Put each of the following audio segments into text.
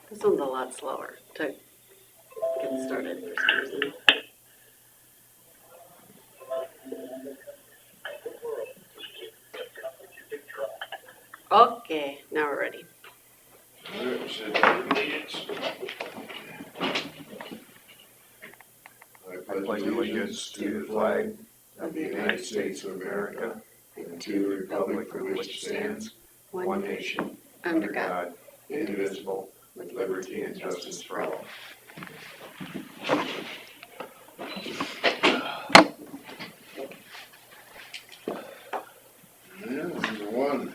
This one's a lot slower to get started for some reason. Okay, now we're ready. I pledge allegiance to the flag of the United States of America and to the republic for which it stands, one nation, under God, indivisible, with liberty and justice for all. Yeah, number one.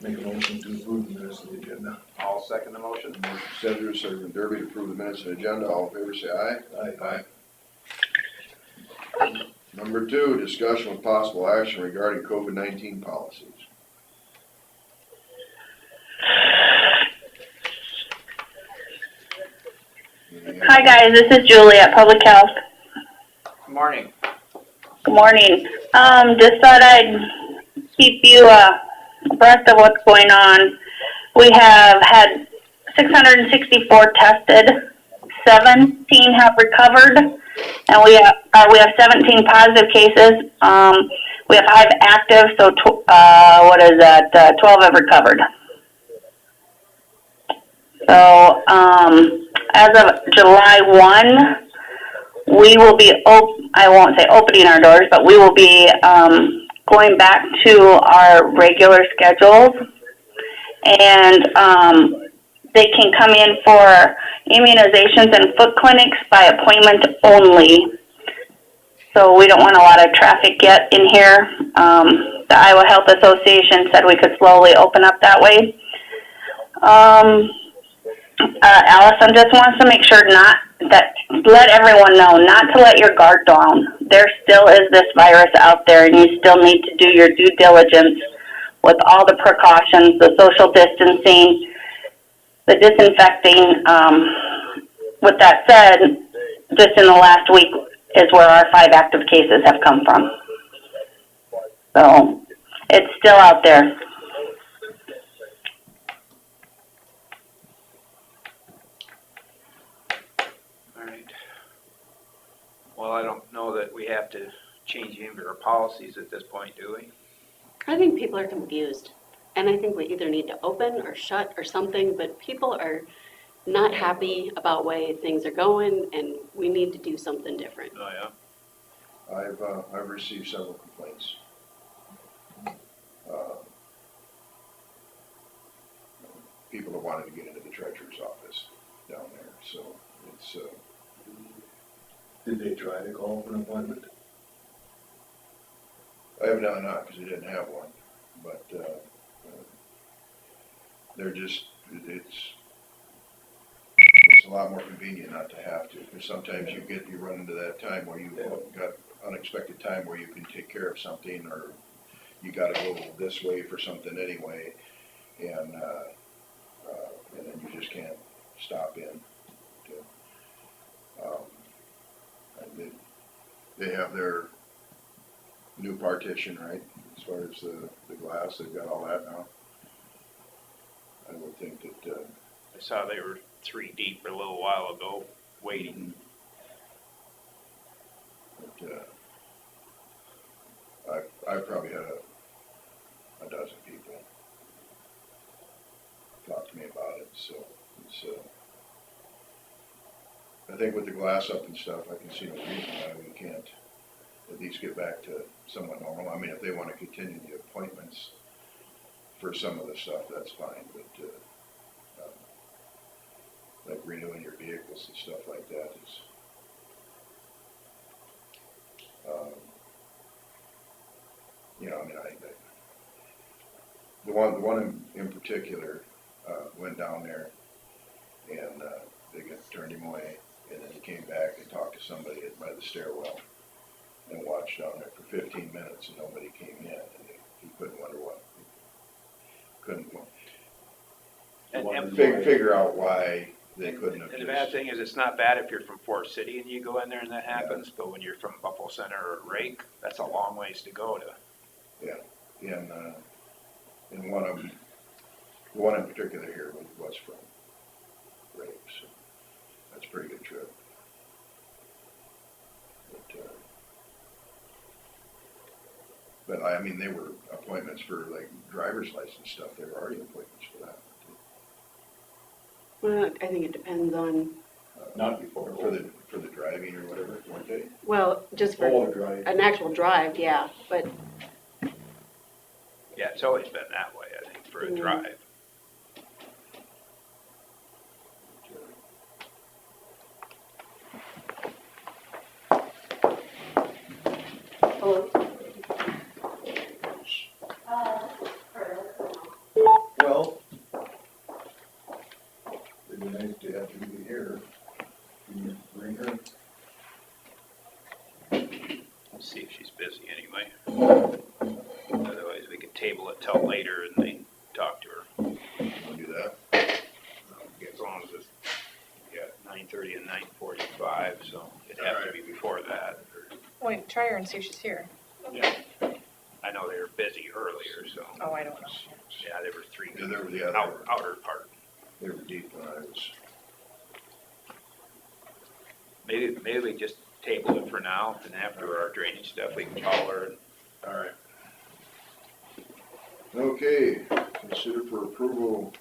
Make a motion to approve the minutes of the agenda. I'll second the motion. Senator, Secretary Derby to approve the minutes of the agenda. All in favor, say aye. Aye. Number two, discussion with possible action regarding COVID-19 policies. Hi guys, this is Julie at Public Health. Good morning. Good morning. Just thought I'd keep you abreast of what's going on. We have had 664 tested, 17 have recovered, and we have 17 positive cases. We have 5 active, so 12 have recovered. So as of July 1, we will be, I won't say opening our doors, but we will be going back to our regular schedules. And they can come in for immunizations and foot clinics by appointment only. So we don't want a lot of traffic yet in here. The Iowa Health Association said we could slowly open up that way. Allison just wants to make sure let everyone know not to let your guard down. There still is this virus out there, and you still need to do your due diligence with all the precautions, the social distancing, the disinfecting. With that said, just in the last week is where our 5 active cases have come from. So it's still out there. Well, I don't know that we have to change any of our policies at this point, do we? I think people are confused. And I think we either need to open or shut or something, but people are not happy about the way things are going, and we need to do something different. Oh, yeah. I've received several complaints. People that wanted to get into the treasurer's office down there, so it's. Did they try to call for an appointment? Evidently not, because they didn't have one, but they're just, it's a lot more convenient not to have to, because sometimes you run into that time where you've got unexpected time where you can take care of something, or you gotta go this way for something anyway, and then you just can't stop in. They have their new partition, right, as far as the glass, they've got all that now. I would think that, I saw they were 3 deep a little while ago, waiting. but, I've probably had a dozen people talk to me about it, so it's, I think with the glass up and stuff, I can see no reason why we can't at least get back to somewhat normal. I mean, if they want to continue the appointments for some of the stuff, that's fine, but like renewing your vehicles and stuff like that is, I mean, the one in particular went down there and they turned him away, and then he came back and talked to somebody by the stairwell and watched down there for 15 minutes and nobody came in, and he couldn't figure out why they couldn't have. And the bad thing is, it's not bad if you're from Forest City and you go in there and that happens, yeah. But when you're from Buffalo Center or Rake, that's a long ways to go to. Yeah, and one in particular here was from but I mean, they were appointments for like driver's license stuff, they were already appointments for that. Well, I think it depends on, Not before. For the driving or whatever, weren't they? well, just All for the drive. an actual drive, yeah, but Yeah, it's always been that way, I think, for a drive. hello? Well, it'd be nice to have you here. Can you bring her? Let's see if she's busy anyway. Otherwise, we could table it till later and then talk to her. Wanna do that? As long as it's, yeah, 9:30 and 9:45, so it'd have to be before that. Wait, try her and see if she's here. Yeah. I know they were busy earlier, so, Oh, I don't know. yeah, there were three, Yeah, they were outer part. they were deep when I was, Maybe we just table it for now, and after our drainage stuff, we can call her. all right. Okay, consider for approval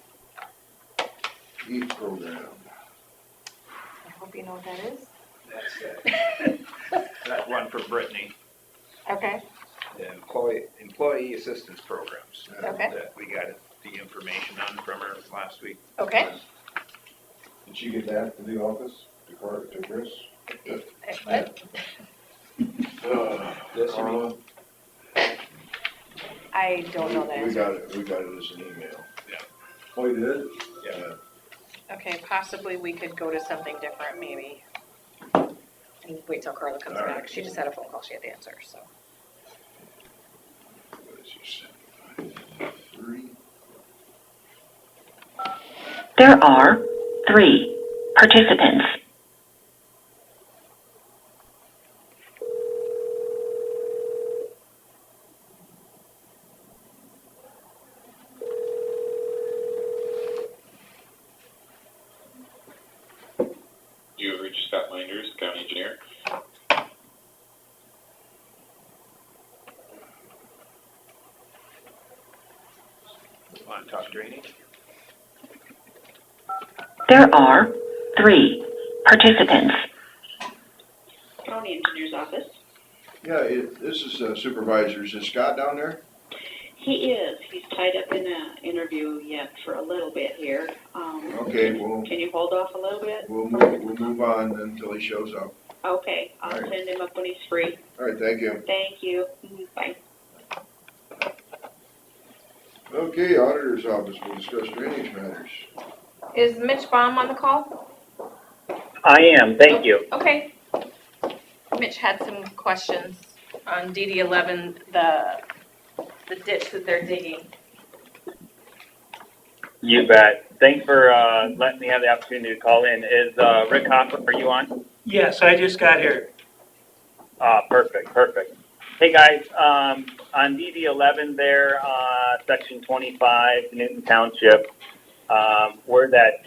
EAT program. I hope you know what that is. That's that one for Brittany, Okay, the employee assistance programs. Okay. That we got the information on from her last week. okay. Did she get that to the office, to Chris? Yes, Carla? I don't know the We answer. got it as an email. Oh, you did? Yeah. Okay, possibly we could go to something different, maybe. And wait till Carla comes All right. back. She just had a phone call she had to answer, so. What is your 753? There are 3 participants. You have reached Scott Minders, County Engineer. Want to talk drainage? There are 3 participants. County Engineer's Office. Yeah, this is Supervisors. Is Scott down there? He is. He's tied up in an interview yet for a little bit here. Okay, well, Can you hold off a little bit? we'll move on until he shows up. Okay, I'll All right. send him up when he's free. All right, thank you. Thank you. Bye. Okay, Auditor's Office, we'll discuss drainage matters. Is Mitch Baum on the call? I am, thank you. Okay. Mitch had some questions on DD11, the ditch that they're digging. You bet. Thanks for letting me have the opportunity to call in. Is Rick Hopper, are you on? Yes, I just got here. Perfect. Hey guys, on DD11 there, section 25, Newton Township, where that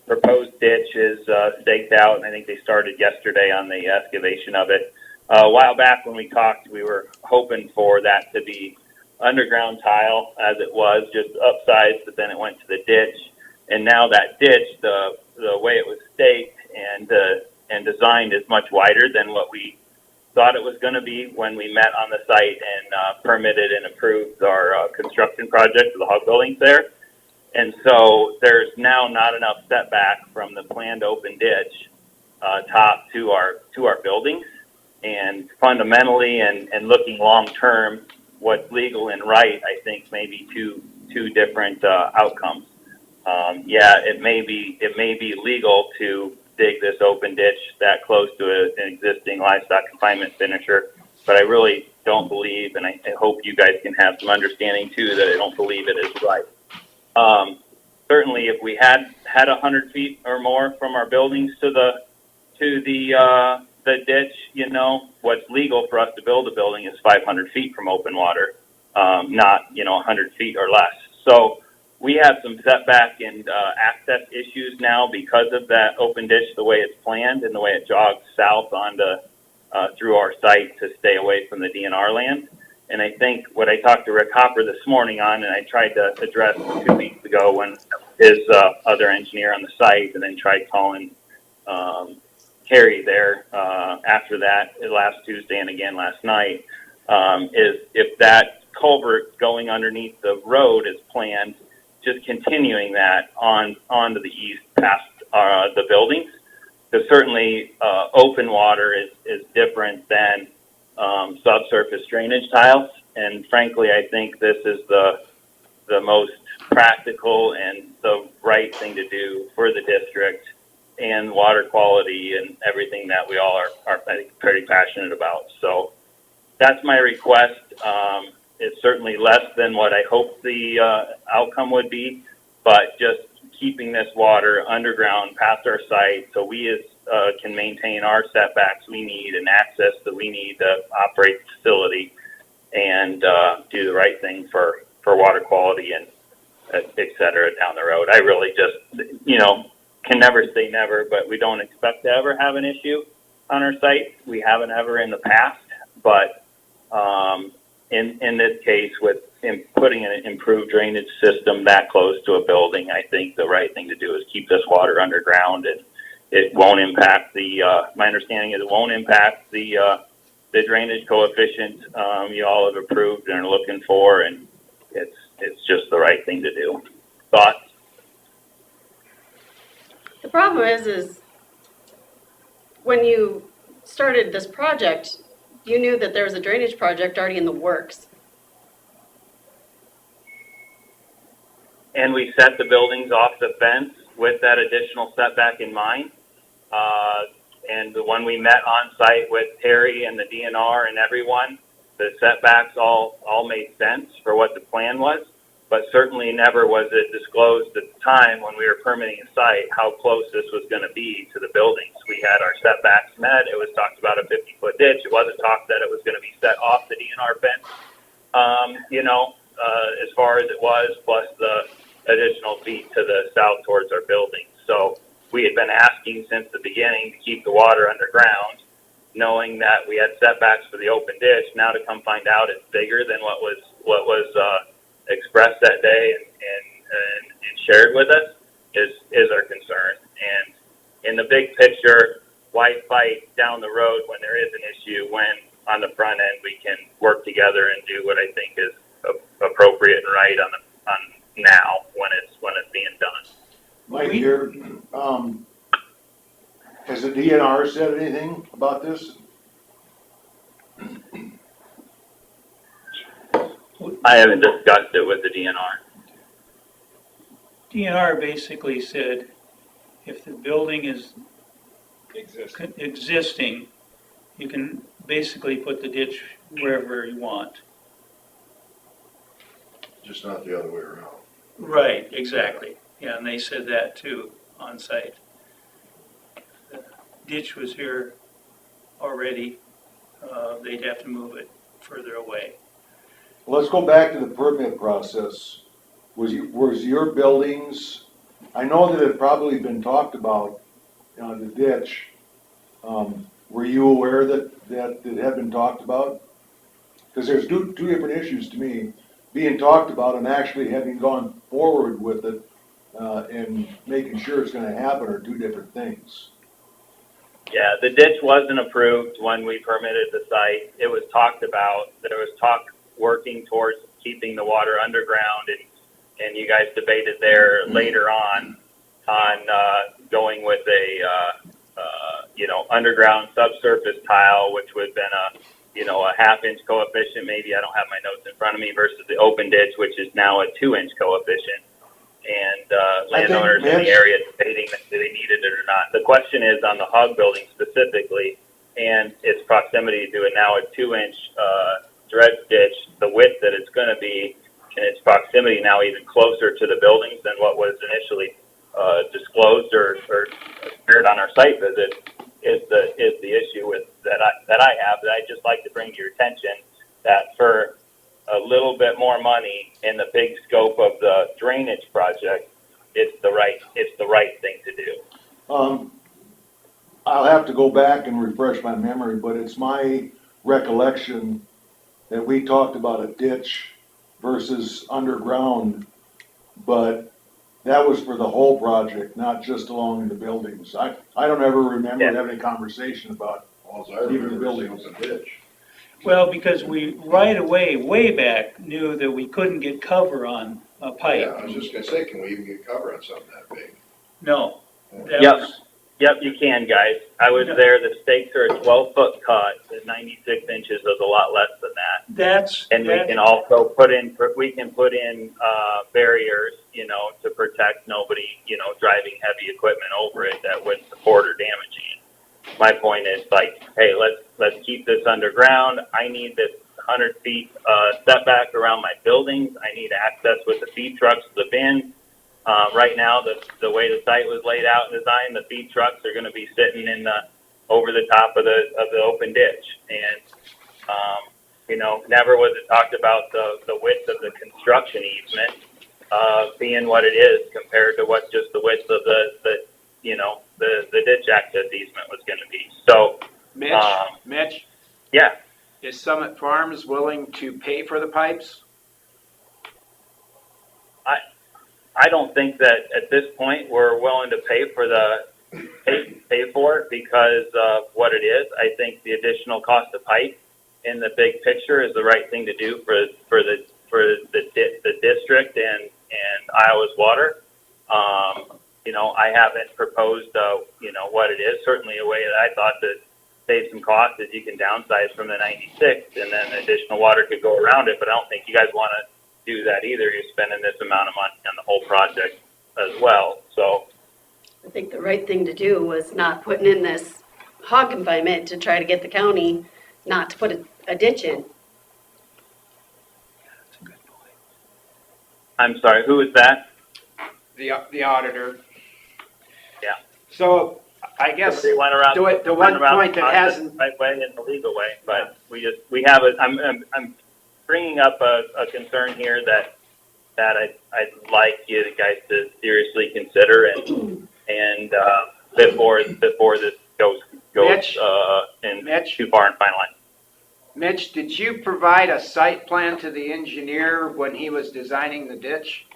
proposed ditch is staked out, and I think they started yesterday on the excavation of it. A while back when we talked, we were hoping for that to be underground tile as it was, just upsized, but then it went to the ditch. And now that ditch, the way it was staked and designed is much wider than what we thought it was going to be when we met on the site and permitted and approved our construction project for the hog buildings there. And so there's now not enough setback from the planned open ditch top to our buildings. And fundamentally and looking long term, what's legal and right, I think maybe two different outcomes. It may be legal to dig this open ditch that close to an existing livestock confinement finisher, but I really don't believe, and I hope you guys can have some understanding too, that I don't believe it is right. Certainly, if we had 100 feet or more from our buildings to the ditch, what's legal for us to build a building is 500 feet from open water, not 100 feet or less. So we have some setback and access issues now because of that open ditch, the way it's planned and the way it jogs south onto through our site to stay away from the DNR land. And I think what I talked to Rick Hopper this morning on, and I tried to address 2 weeks ago when his other engineer on the site, and then tried calling Harry there after that last Tuesday and again last night, is if that culvert going underneath the road is planned, just continuing that onto the east past the buildings. Because certainly open water is different than subsurface drainage tiles, and frankly, I think this is the most practical and the right thing to do for the district and water quality and everything that we all are pretty passionate about. So that's my request. It's certainly less than what I hoped the outcome would be, but just keeping this water underground past our site so we can maintain our setbacks we need and access that we need to operate the facility and do the right thing for water quality and et cetera down the road. I really just, can never say never, but we don't expect to ever have an issue on our site. We haven't ever in the past, but in this case with putting an improved drainage system that close to a building, I think the right thing to do is keep this water underground, and it won't impact my understanding is it won't impact the drainage coefficient you all have approved and are looking for, and it's just the right thing to do. Thoughts? The problem is when you started this project, you knew that there was a drainage project already in the works. And we set the buildings off the fence with that additional setback in mind. And when we met on site with Terry and the DNR and everyone, the setbacks all made sense for what the plan was, but certainly never was it disclosed at the time when we were permitting a site how close this was going to be to the buildings. We had our setbacks met. It was talked about a 50-foot ditch. It wasn't talked that it was going to be set off the DNR fence, as far as it was, plus the additional feet to the south towards our buildings. So we had been asking since the beginning to keep the water underground, knowing that we had setbacks for the open ditch. Now to come find out it's bigger than what was expressed that day and shared with us is our concern. And in the big picture, why fight down the road when there is an issue when on the front end we can work together and do what I think is appropriate and right on now when it's being done. Mike here, has the DNR said anything about this? I haven't discussed it with the DNR. DNR basically said if the building is existing, you can basically put the ditch wherever you want. Just not the other way around. Right, exactly. Yeah, and they said that too on site. The ditch was here already. They'd have to move it further away. Let's go back to the permit process. Was your buildings, I know that it probably been talked about, the ditch. Were you aware that it had been talked about? Because there's two different issues to me, being talked about and actually having gone forward with it and making sure it's gonna happen are two different things. Yeah, the ditch wasn't approved when we permitted the site. It was talked about. There was talk working towards keeping the water underground, and you guys debated there later on going with a underground subsurface tile, which would have been a half-inch coefficient. Maybe I don't have my notes in front of me versus the open ditch, which is now a 2-inch coefficient. And landowners in the area debating that they needed it or not. The question is on the hog building specifically, and its proximity to it now a 2-inch dredge ditch, the width that it's going to be, and its proximity now even closer to the buildings than what was initially disclosed or shared on our site visit is the issue with that I have that I'd just like to bring to your attention, that for a little bit more money in the big scope of the drainage project, it's the right thing to do. I'll have to go back and refresh my memory, but it's my recollection that we talked about a ditch versus underground, but that was for the whole project, not just along the buildings. I don't ever remember Yeah. having a conversation about, All I remember is it was a ditch. Well, because we right away, way back, knew that we couldn't get cover on a Yeah, pipe. I was just gonna say, can we even get cover on something that big? No. That Yep. was- Yep, you can, guys. I was there, the stakes are a 12-foot cut, and 96 inches is a lot less than that. That's, And we can also put in barriers, you know, to protect nobody, you know, driving heavy equipment over it that would support or damaging it. My point is like, hey, let's keep this underground. I need this 100 feet setback around my buildings. I need access with the feed trucks to the bins. Right now, the way the site was laid out and designed, the feed trucks are going to be sitting in over the top of the open ditch, and you know, never was it talked about the width of the construction easement being what it is compared to what just the width of the ditch access easement was going to be. So, Mitch, yeah, is Summit Farms willing to pay for the pipes? I don't think that at this point we're willing to pay for it because of what it is. I think the additional cost of pipe in the big picture is the right thing to do for the district and Iowa's water. You know, I haven't proposed you know what it is. Certainly a way that I thought to save some cost is you can downsize from the 96 and then additional water could go around it. But I don't think you guys want to do that either. You're spending this amount of money on the whole project as well. So I think the right thing to do was not putting in this hog confinement to try to get the county not to put a ditch in. I'm sorry, who is that? The auditor. Yeah. So I guess Somebody went around, the one point that hasn't, right way and the legal way, but we have I'm bringing up a concern here that I'd like you guys to seriously consider and before this goes Mitch? in Mitch? too far and finalized. Mitch, did you provide a site plan to the engineer when he was designing the ditch?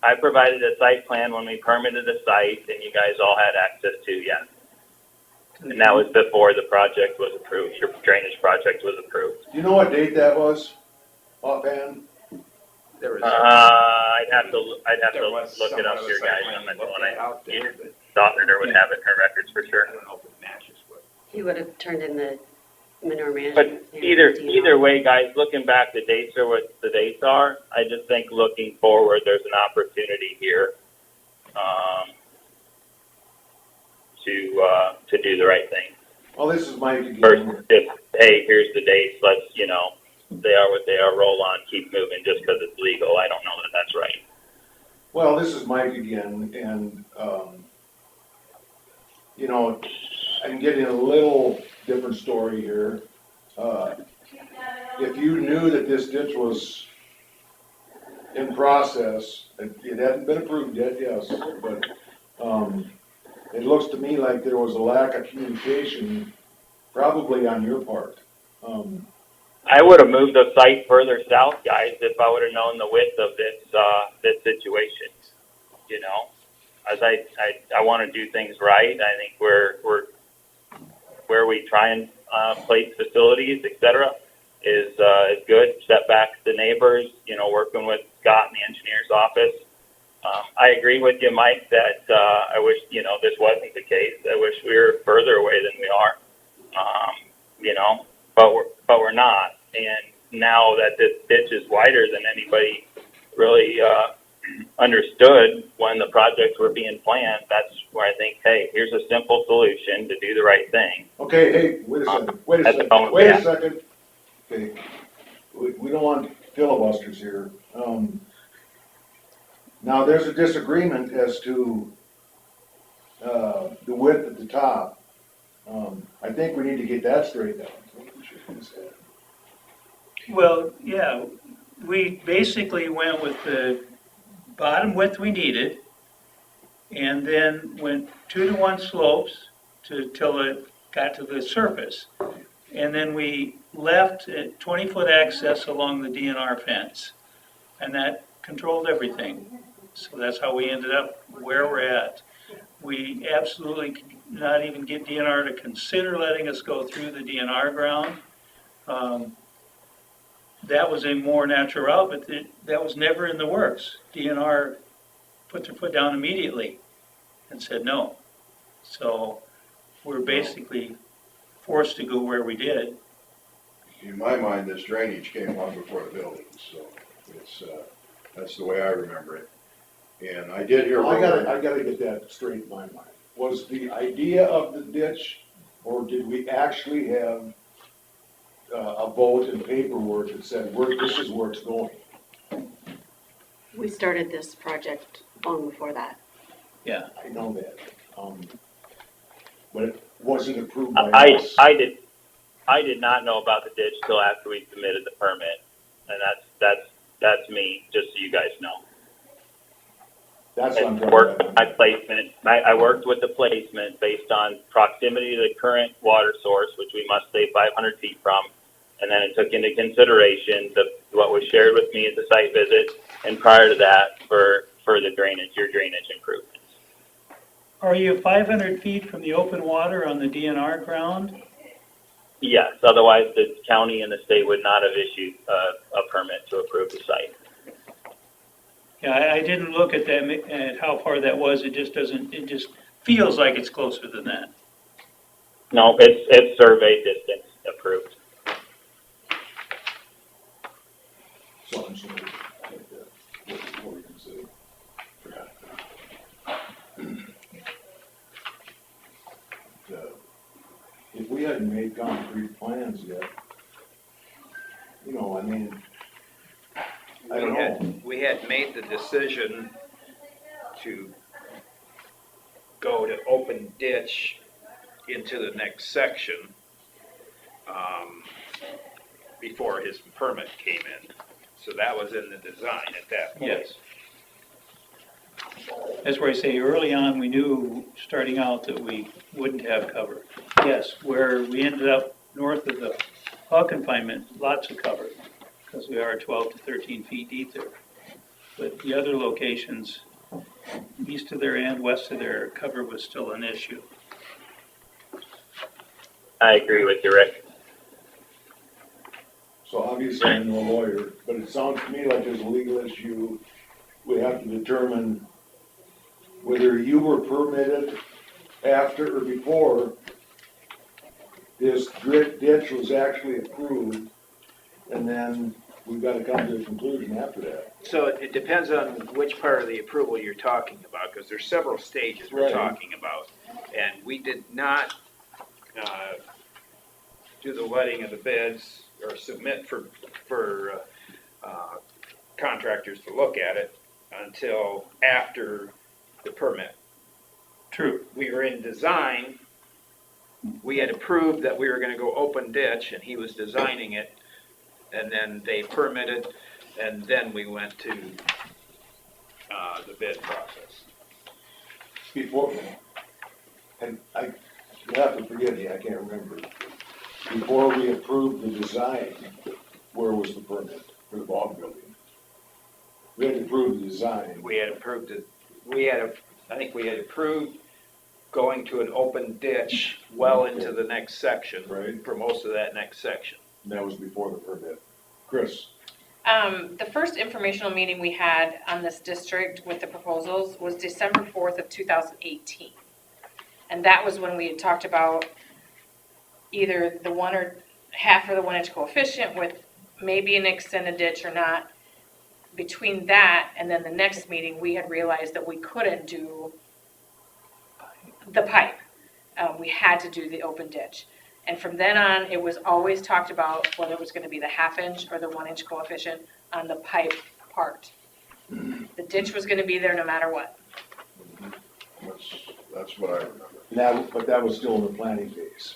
I provided a site plan when we permitted the site and you guys all had access to, yes. And that was before the project was approved, your drainage project was approved. do you know what date that was offhand? There was, I'd have to look some it up other here, site guys. plan I'm not looked going at out there, but the auditor would have it in her records for sure. I don't know if it matches what. He would have turned in the manure But management. either way, guys, looking back, the dates are what the dates are. I just think looking forward, there's an opportunity here, to do the right thing. Well, this is Mike again. First, just, hey, here's the dates, let's, you know, they are what they are, roll on, keep moving just because it's legal. I don't know that that's right. Well, this is Mike again, and, you know, I'm getting a little different story here. If you knew that this ditch was in process, it hadn't been approved yet, yes, but, it looks to me like there was a lack of communication, probably on your part. I would have moved the site further south, guys, if I would have known the width of this situation. You know, as I want to do things right. I think we're where we try and place facilities, et cetera, is good. Set back the neighbors. You know, working with Scott in the engineer's office. I agree with you, Mike, that I wish, you know, this wasn't the case. I wish we were further away than we are. You know, but we're not. And now that this ditch is wider than anybody really understood when the projects were being planned, that's where I think, hey, here's a simple solution to do the right thing. Okay, hey, wait a second. Okay, we don't want filibusters here. Now, there's a disagreement as to the width at the top. I think we need to get that straightened out. Well, yeah, we basically went with the bottom width we needed and then went 2-to-1 slopes till it got to the surface. And then we left a 20-foot access along the DNR fence, and that controlled everything. So that's how we ended up where we're at. We absolutely could not even get DNR to consider letting us go through the DNR ground. That was a more natural route, but that was never in the works. DNR put their foot down immediately and said no. So we're basically forced to go where we did. In my mind, this drainage came long before the building, so it's, that's the way I remember it. And I did hear. I gotta get that straight in my mind. Was the idea of the ditch, or did we actually have a vote and paperwork that said, this is where it's going? We started this project long before that. Yeah. I know that. But it wasn't approved by us. I did not know about the ditch till after we submitted the permit, and that's me, just so you guys know. That's what I'm trying Worked to. with my placement. I worked with the placement based on proximity to the current water source, which we must stay 500 feet from, and then it took into consideration what was shared with me at the site visit, and prior to that for the drainage, your drainage improvements. Are you 500 feet from the open water on the DNR ground? Yes, otherwise the county and the state would not have issued a permit to approve the site. Yeah, I didn't look at that, at how far that was. It just feels like it's closer than that. No, it's survey distance approved. So I'm sorry. What we consider. If we hadn't made concrete plans yet, you know, I mean, I don't know. We had made the decision to go to open ditch into the next section before his permit came in. So that was in the design at that point. Yes. That's where I say early on, we knew starting out that we wouldn't have cover. Yes, where we ended up north of the hog confinement, lots of cover, because we are 12 to 13 feet deep there. But the other locations, east of there and west of there, cover was still an issue. I agree with you, Rick. So obviously I'm no lawyer, but it sounds to me like there's a legal issue. We have to determine whether you were permitted after or before this ditch was actually approved, and then we've got to come to a conclusion after that. So it depends on which part of the approval you're talking about, because there's several stages we're Right. talking about. And we did not do the letting of the bids or submit for contractors to look at it until after the permit. True. We were in design, we had approved that we were gonna go open ditch, and he was designing it, and then they permitted, and then we went to the bid process. Before, and you have to forgive me, I can't remember. Before we approved the design, where was the permit for the bog building? We had to approve the design. We had approved it, I think we had approved going to an open ditch well into the next section. Right. For most of that next section. And that was before the permit. Chris? The first informational meeting we had on this district with the proposals was December 4th of 2018. And that was when we had talked about either the one or half of the 1 inch coefficient with maybe an extended ditch or not. Between that and then the next meeting, we had realized that we couldn't do the pipe. We had to do the open ditch. And from then on, it was always talked about whether it was gonna be the 1/2 inch or the 1 inch coefficient on the pipe part. The ditch was gonna be there no matter what. That's what I remember. But that was still in the planning phase.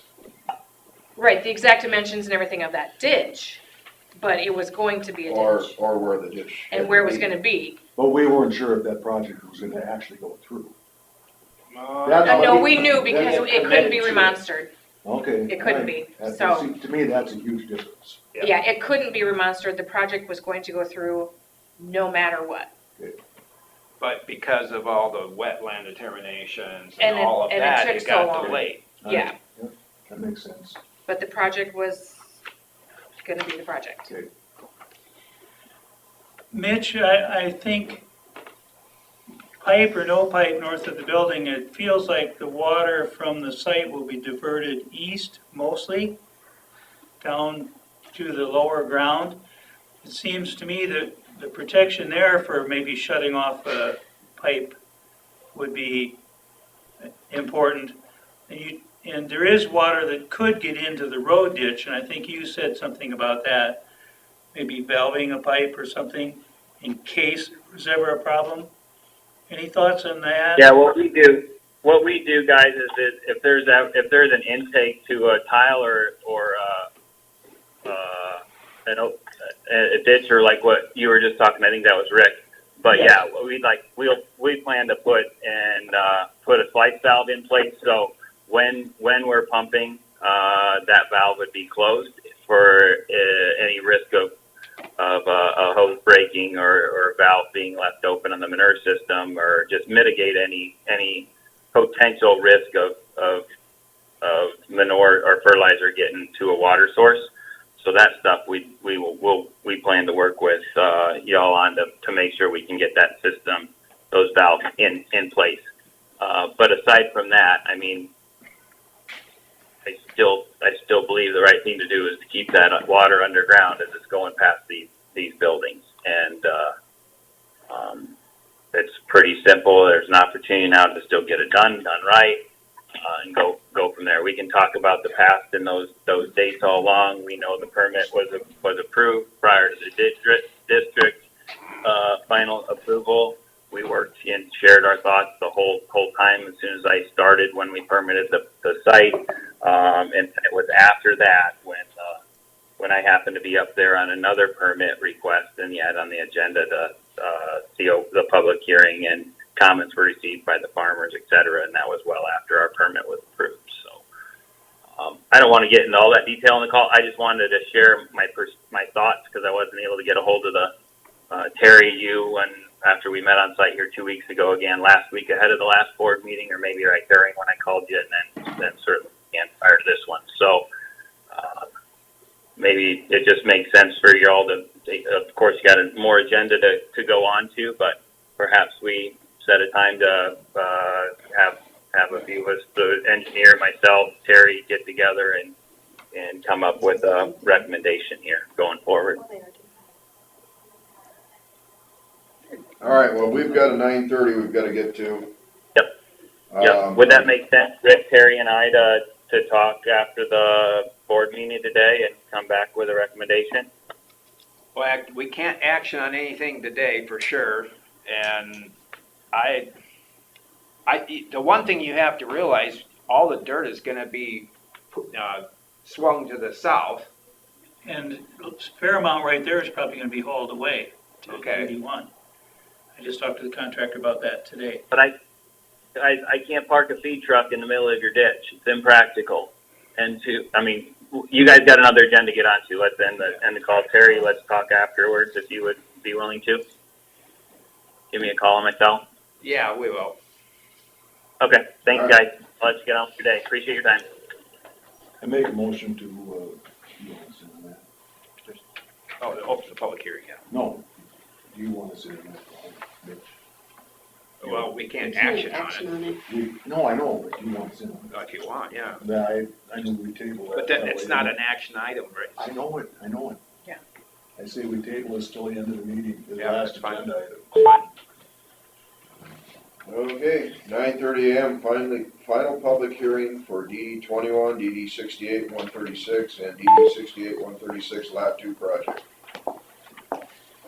Right, the exact dimensions and everything of that ditch, but it was going to be a ditch. Or where the ditch. And where it was gonna be. But we weren't sure if that project was gonna actually go through. No, we knew because That's it couldn't be committed to it. remonstered. Okay. It couldn't all be, right. That- so- see, to me, that's a huge difference. Yeah. Yeah, it couldn't be remonstered. The project was going to go through no matter what. But because of all the wetland determinations And and it- all of and it that, took it so got long. delayed. All right. Yeah, Yep, that makes sense. but the project was gonna be the project. Mitch, I think pipe or no pipe north of the building, it feels like the water from the site will be diverted east mostly, down to the lower ground. It seems to me that the protection there for maybe shutting off a pipe would be important. And there is water that could get into the road ditch, and I think you said something about that. Maybe valving a pipe or something in case there was ever a problem. Any thoughts on that? Yeah, what we do, guys, is that if there's an intake to a tile or a ditch or like what you were just talking, I think that was Rick. But yeah, we plan to put a slice valve in place. So when we're pumping, that valve would be closed for any risk of a hose breaking or a valve being left open on the manure system, or just mitigate any potential risk of manure or fertilizer getting to a water source. So that stuff we plan to work with y'all on to make sure we can get that system, those valves in place. But aside from that, I mean, I still believe the right thing to do is to keep that water underground as it's going past these buildings. And it's pretty simple. There's an opportunity now to still get it done right, and go from there. We can talk about the past and those dates all along. We know the permit was approved prior to the district final approval. We worked and shared our thoughts the whole time as soon as I started when we permitted the site. And it was after that when I happened to be up there on another permit request and yet on the agenda to see the public hearing, and comments were received by the farmers, et cetera, and that was well after our permit was approved. So I don't want to get into all that detail in the call. I just wanted to share my thoughts because I wasn't able to get a hold of Terry, you, and after we met on site here 2 weeks ago, again last week ahead of the last board meeting, or maybe right during when I called you, and then certainly again prior to this one. So maybe it just makes sense for you all to, of course, you got a more agenda to go on to, but perhaps we set a time to have a few of us, the engineer, myself, Terry, get together and come up with a recommendation here going forward. All right, well, we've got a 9:30 we've got to get to. Yep. Would that make sense, Rick, Terry, and I to talk after the board meeting today and come back with a recommendation? Well, we can't action on anything today for sure, and the one thing you have to realize, all the dirt is gonna be swung to the south. And a fair amount right there is probably gonna be hauled away to Okay. 81. I just talked to the contractor about that today. But I can't park a feed truck in the middle of your ditch. It's impractical. And you guys got another agenda to get onto. Let's end the call. Terry, let's talk afterwards if you would be willing to. Give me a call on my cell. Yeah, we will. Okay, thanks, All right. guys. I'll let you get on with your day. Appreciate your time. I make a motion to, you want to sit on that? Oh, open the public hearing, yeah. No, do you want to sit on that? Mitch? Well, we can't There's no action on it, No, I know, but you want to sit on if you want, yeah. it. I know we table that. But then it's not an action item, right? I know it. Yeah. I say we table this till the end of the meeting, the Yeah, last that's fine. agenda item. Fine. Okay, 9:30 a.m., final public hearing for DD 21, DD 68, 136, and DD 68, 136 Lat 2 project.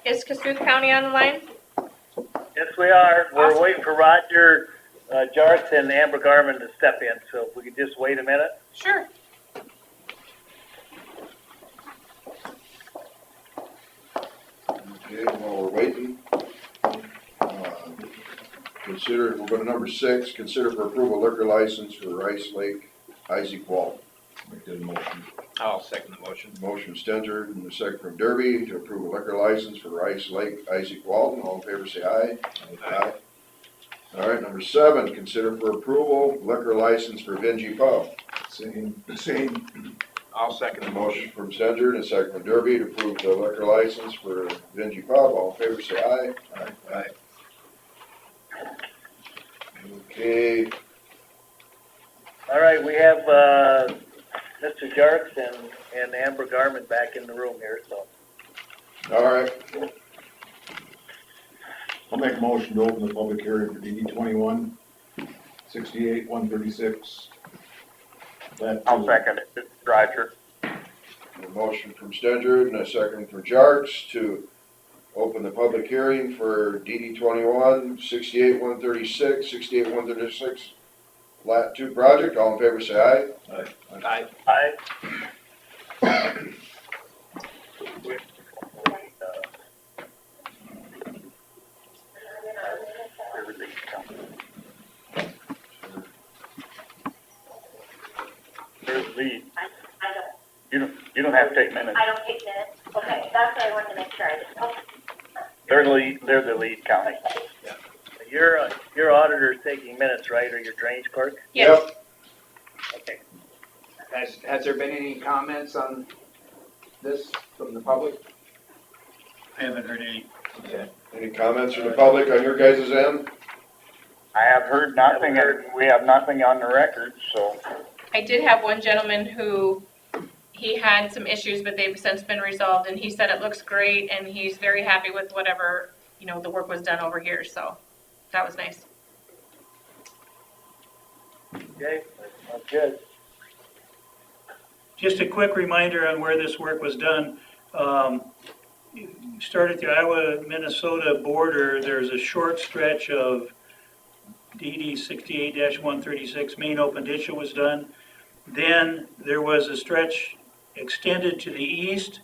Is Cassuth County on the line? Yes, we are. We're Awesome. waiting for Roger Jarth and Amber Garman to step in, so if we could just wait a minute. Sure. Okay, while we're waiting, Consider, we'll go to number 6, consider for approval liquor license for Rice Lake Isaac Walton. Make that a motion. I'll second the motion. Motion Stenger and a second from Derby to approve a liquor license for Rice Lake Isaac Walton. All in favor say aye. Aye. All right, number 7, consider for approval liquor license for Vinci Pub. Same. I'll second A the motion motion. from Stenger and a second from Derby to approve the liquor license for Vinci Pub. All in favor say aye. Aye. Okay, All right, we have, Mr. Jarks and Amber Garman back in the room here, so. all right. I'll make a motion to open the public hearing for DD 21, 68, 136. I'll second it, Roger. A motion from Stenger and a second from Jarks to open the public hearing for DD 21, 68, 136, 68, 136, Lat 2 project. All in favor say aye. Aye. Aye. There's lead. I don't, You don't have to take minutes. I don't take minutes. Okay, that's what I wanted to make sure I did. Okay. They're the lead county. Yeah. Your auditor's taking minutes, right, or your drainage clerk? Yes. Okay. Has there been any comments on this from the public? I haven't heard any. Okay. Any comments from the public on your guys' end? I have heard nothing, and we have nothing on the record, so. I did have one gentleman who, he had some issues, but they've since been resolved, and he said it looks great, and he's very happy with whatever, the work was done over here, so that was nice. Okay, that's good. Just a quick reminder on where this work was done. You start at the Iowa-Minnesota border, there's a short stretch of DD 68-136 main open ditch that was done. Then there was a stretch extended to the east,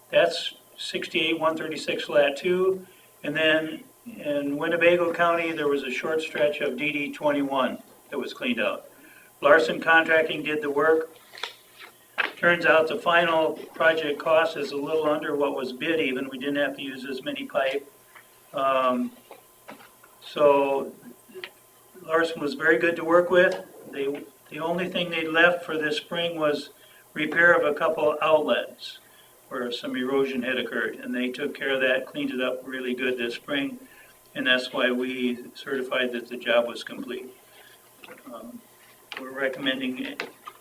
that's 68-136 Lat 2. And then in Winnebago County, there was a short stretch of DD 21 that was cleaned out. Larson Contracting did the work. Turns out the final project cost is a little under what was bid even. We didn't have to use as many pipe. So Larson was very good to work with. The only thing they left for this spring was repair of a couple outlets where some erosion had occurred. And they took care of that, cleaned it up really good this spring. And that's why we certified that the job was complete. We're recommending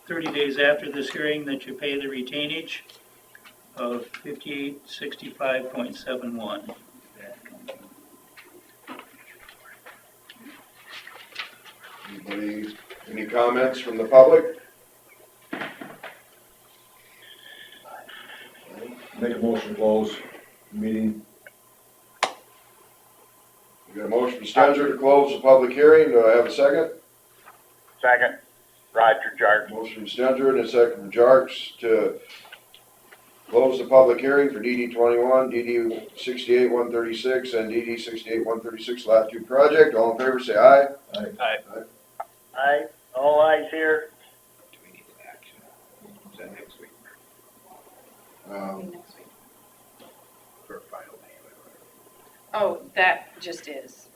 30 days after this hearing that you pay the retainage of $5865.71. Anybody, any comments from the public? Make a motion to close meeting. We got a motion from Stenger to close the public hearing. Do I have a second? Second, Roger Jark. Motion from Stenger and a second from Jarks to close the public hearing for DD 21, DD 68 136, and DD 68 136 Lat 2 project. All in favor say aye. Aye. Aye, all ayes here. Do we need an action? Is that next week for final payment? Oh, that just is.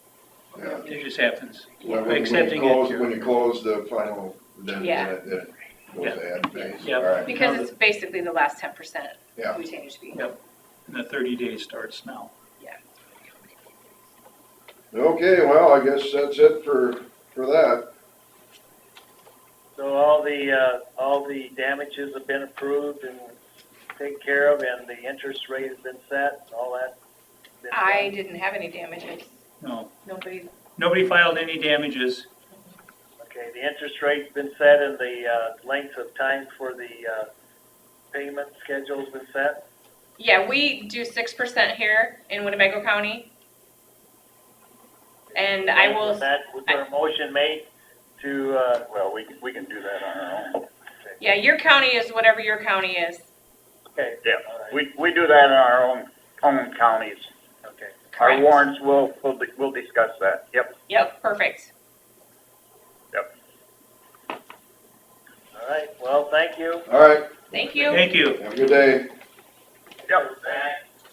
Yeah. It just happens. When Accepting you close the final, then Yeah. it goes ahead and pays. Yep. All right. Because it's basically the last 10% Yeah. retainage fee. Yep. And the 30 days starts now. Okay, well, I guess that's it for that. So all the damages have been approved and taken care of, and the interest rate has been set, and all that? been I done? didn't have any damages. No, Nobody, filed any damages. Okay, the interest rate's been set, and the length of time for the payment schedule's been set? yeah, we do 6% here in Winnebago County. And I will, Was there a motion made to, well, we can do that on our own. yeah, your county is whatever your county is. Okay, yeah, we do that in our own counties. Okay. Our Correct. warrants, we'll discuss that, yep. Yep, perfect. Thank you. Have a good day. Yep.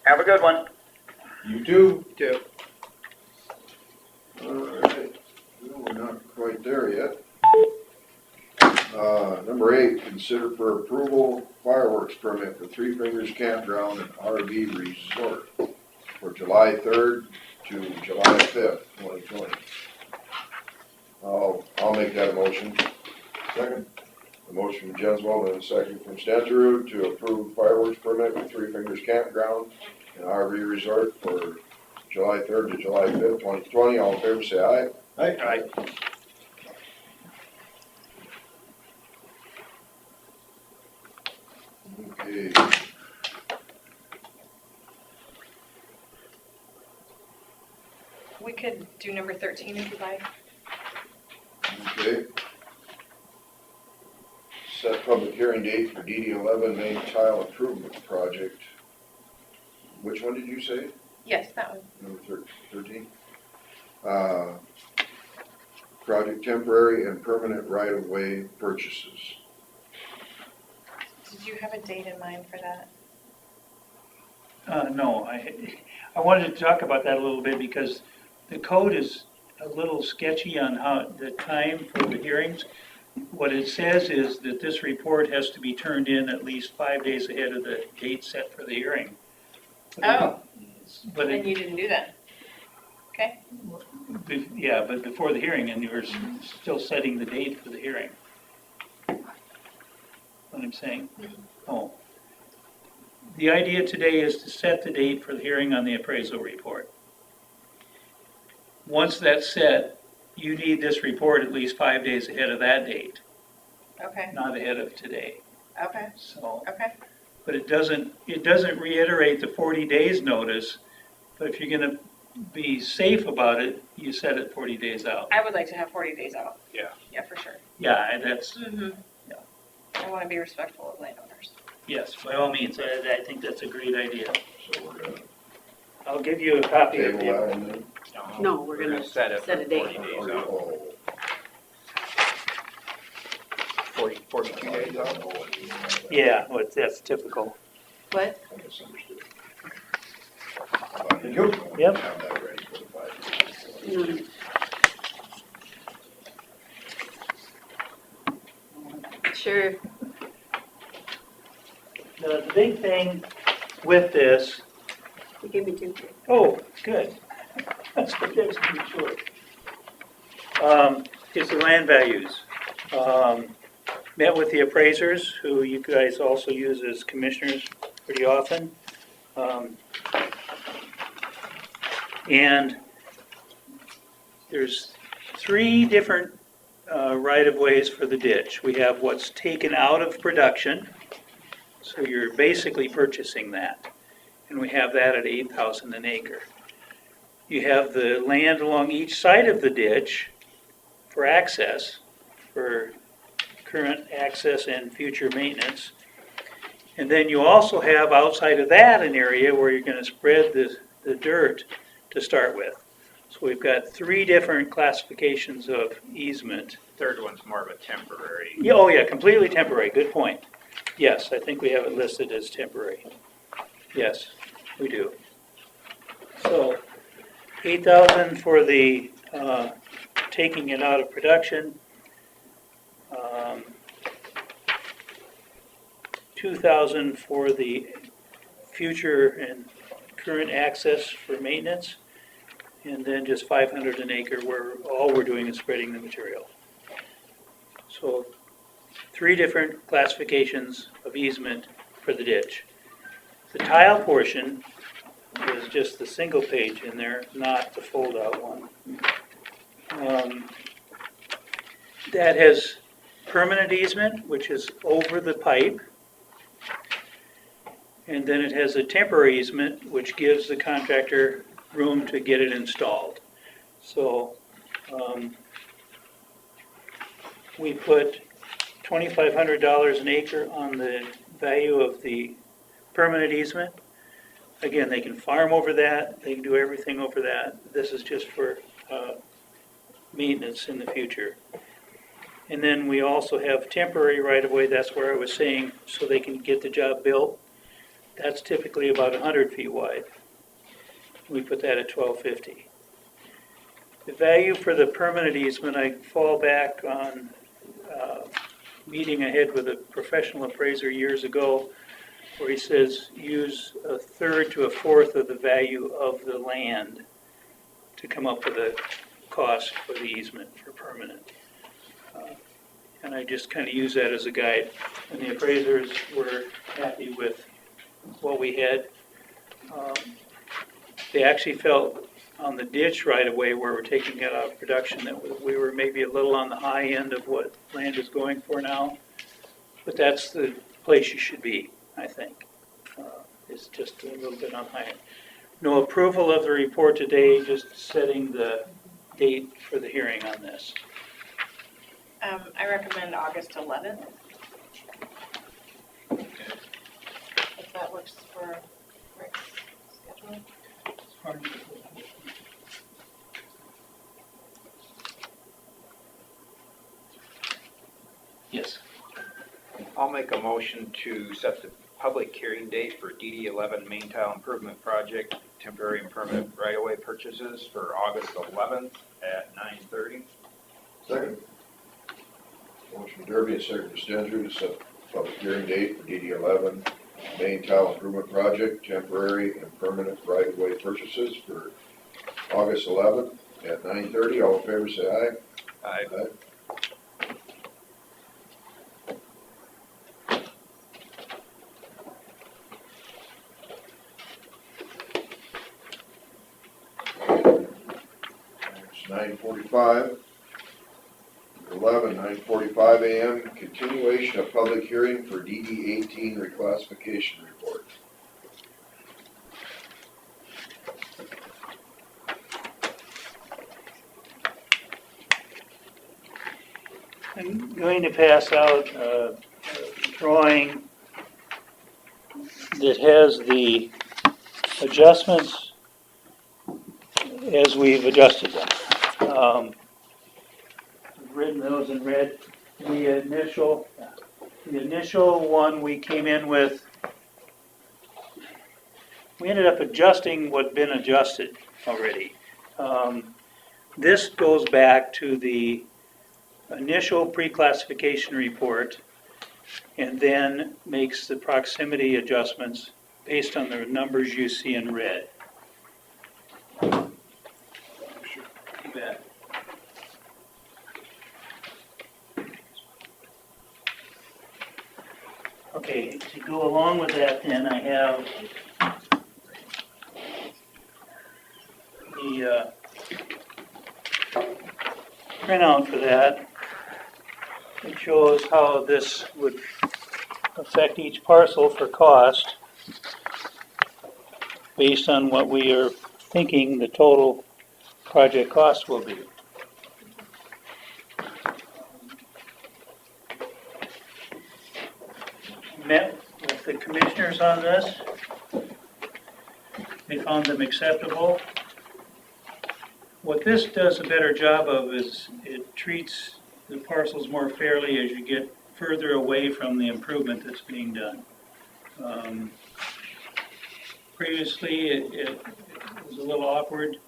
Have a good one. You too. Two. All right, well, we're not quite there yet. Number 8, consider for approval fireworks permit for Three Fingers Campground and RV Resort for July 3rd to July 5th, 2020. I'll make that a motion. Second. A motion from Jensvold and a second from Stancherud to approve fireworks permit for Three Fingers Campground and RV Resort for July 3rd to July 5th, 2020. All in favor, say aye. Aye. Okay. We could do number 13 if you'd like. Okay. Set public hearing date for DD 11 main tile improvement project. Which one did you say? Yes, that one. Number 13? Project temporary and permanent right-of-way purchases. Did you have a date in mind for that? No, I wanted to talk about that a little bit because the code is a little sketchy on how the time for the hearings. What it says is that this report has to be turned in at least 5 days ahead of the date set for the hearing. Oh, But and you didn't do that. Okay. yeah, but before the hearing, and you were still setting the date for the hearing. What I'm saying? Oh. The idea today is to set the date for the hearing on the appraisal report. Once that's set, you need this report at least 5 days ahead of that date, Okay. not ahead of today. Okay. So, Okay. but it doesn't reiterate the 40 days notice, but if you're gonna be safe about it, you set it 40 days out. I would like to have 40 days out. Yeah. Yeah, for sure. Yeah, and that's, Mm-hmm. Yeah. I want to be respectful of landowners. yes, by all means, I think that's a great idea. So we're gonna I'll give you a copy of table it. that one then? No, we're gonna set it set a for date. 40 days out. Oh, 42 days out. Yeah, well, that's typical. What? I misunderstood. Thank you. Yep. Have that ready for the 5 days. Sure. The big thing with this, You gave me 2. oh, good. That's pretty short. Is the land values. Met with the appraisers, who you guys also use as commissioners pretty often. And there's 3 different right-of-ways for the ditch. We have what's taken out of production, so you're basically purchasing that. And we have that at 8,000 an acre. You have the land along each side of the ditch for access, for current access and future maintenance. And then you also have outside of that an area where you're gonna spread the dirt to start with. So we've got 3 different classifications of easement. Third one's more of a temporary. Yeah, oh yeah, completely temporary, good point. Yes, I think we have it listed as temporary. Yes, we do. So, 8,000 for the, taking it out of production. 2,000 for the future and current access for maintenance. And then just 500 an acre where all we're doing is spreading the material. So 3 different classifications of easement for the ditch. The tile portion is just the single page in there, not the fold-out one. That has permanent easement, which is over the pipe. And then it has a temporary easement, which gives the contractor room to get it installed. So we put $2,500 an acre on the value of the permanent easement. Again, they can farm over that, they can do everything over that. This is just for maintenance in the future. And then we also have temporary right-of-way, that's where I was saying, so they can get the job built. That's typically about 100 feet wide. We put that at $12.50. The value for the permanent easement, I fall back on meeting I had with a professional appraiser years ago, where he says use a third to a fourth of the value of the land to come up with a cost for the easement for permanent. And I just kind of use that as a guide. And the appraisers were happy with what we had. They actually felt on the ditch right away where we're taking it out of production that we were maybe a little on the high end of what land is going for now. But that's the place you should be, I think. It's just a little bit on high end. No approval of the report today, just setting the date for the hearing on this. I recommend August 11th. If that works for Rick's schedule. Yes. I'll make a motion to set the public hearing date for DD 11 Main Tile Improvement Project, temporary and permanent right-of-way purchases for August 11th at 9:30. Second. Motion Derby and second Stenger to set public hearing date for DD 11 Main Tile Improvement Project, temporary and permanent right-of-way purchases for August 11th at 9:30. All in favor, say aye. Aye. It's 9:45. 9:45 a.m. Continuation of public hearing for DD 18 reclassification report. I'm going to pass out a drawing that has the adjustments as we've adjusted them. I've written those in red. The initial one we came in with, we ended up adjusting what'd been adjusted already. This goes back to the initial pre-classification report and then makes the proximity adjustments based on the numbers you see in red. You bet. Okay, to go along with that then, I have the printout for that. It shows how this would affect each parcel for cost based on what we are thinking the total project cost will be. Met with the commissioners on this. They found them acceptable. What this does a better job of is it treats the parcels more fairly as you get further away from the improvement that's being done. Previously, it was a little awkward.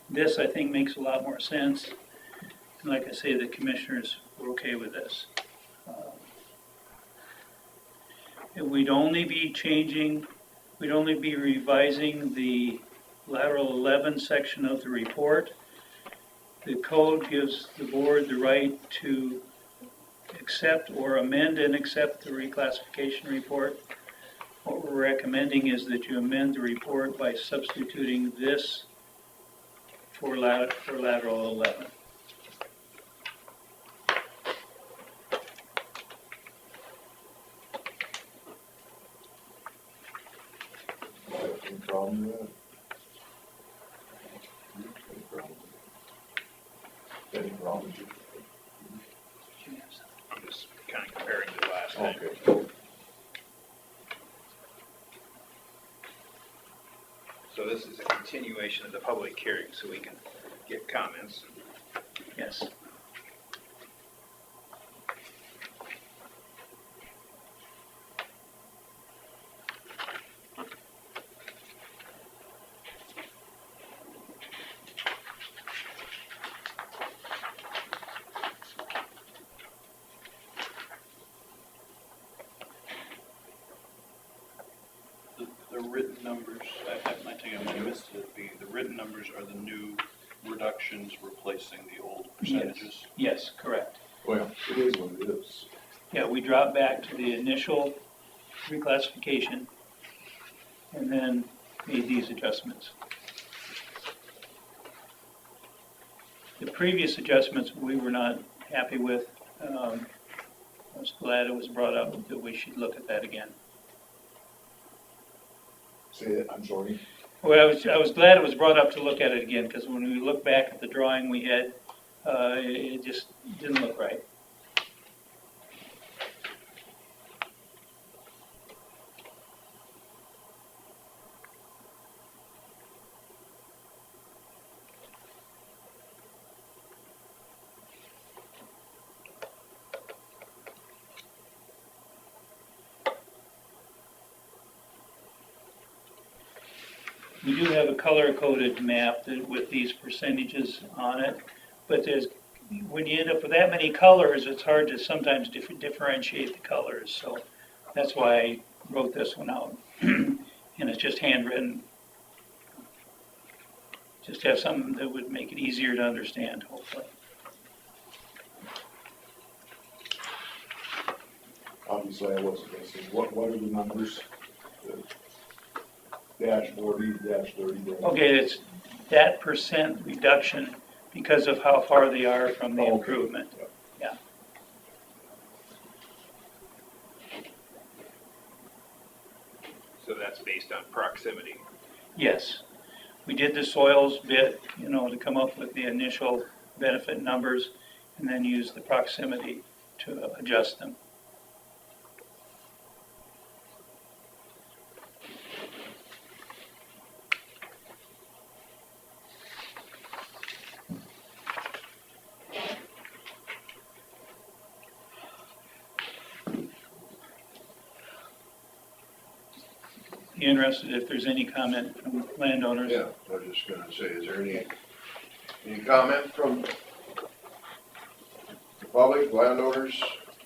This, I think, makes a lot more sense. And like I say, the commissioners were okay with this. And we'd only be revising the lateral 11 section of the report. The code gives the board the right to accept or amend and accept the reclassification report. What we're recommending is that you amend the report by substituting this for lateral 11. Any problem with that? Any problem? I'm just kind of comparing to last time. Okay. So this is a continuation of the public hearing, so we can get comments. Yes. numbers, I think I might have missed it, the written numbers are the new reductions replacing the old percentages. Yes, correct. Well, it is what it is. Yeah, we dropped back to the initial reclassification and then made these adjustments. The previous adjustments we were not happy with. I was glad it was brought up that we should look at that again. Say it, I'm sorry. Well, I was glad it was brought up to look at it again, because when we look back at the drawing we had, it just didn't look right. We do have a color-coded map with these percentages on it, but when you end up with that many colors, it's hard to sometimes differentiate the colors, so that's why I wrote this one out. And it's just handwritten. Just have something that would make it easier to understand, hopefully. Obviously, I wasn't listening. What are the numbers? Dash 40, dash 30. Okay, it's that percent reduction because of how far they are from the improvement. Yeah. So that's based on proximity. Yes. We did the soils bit, to come up with the initial benefit numbers and then use the proximity to adjust them. Be interested if there's any comment from landowners. Yeah, I was just gonna say, is there any comment from the public, landowners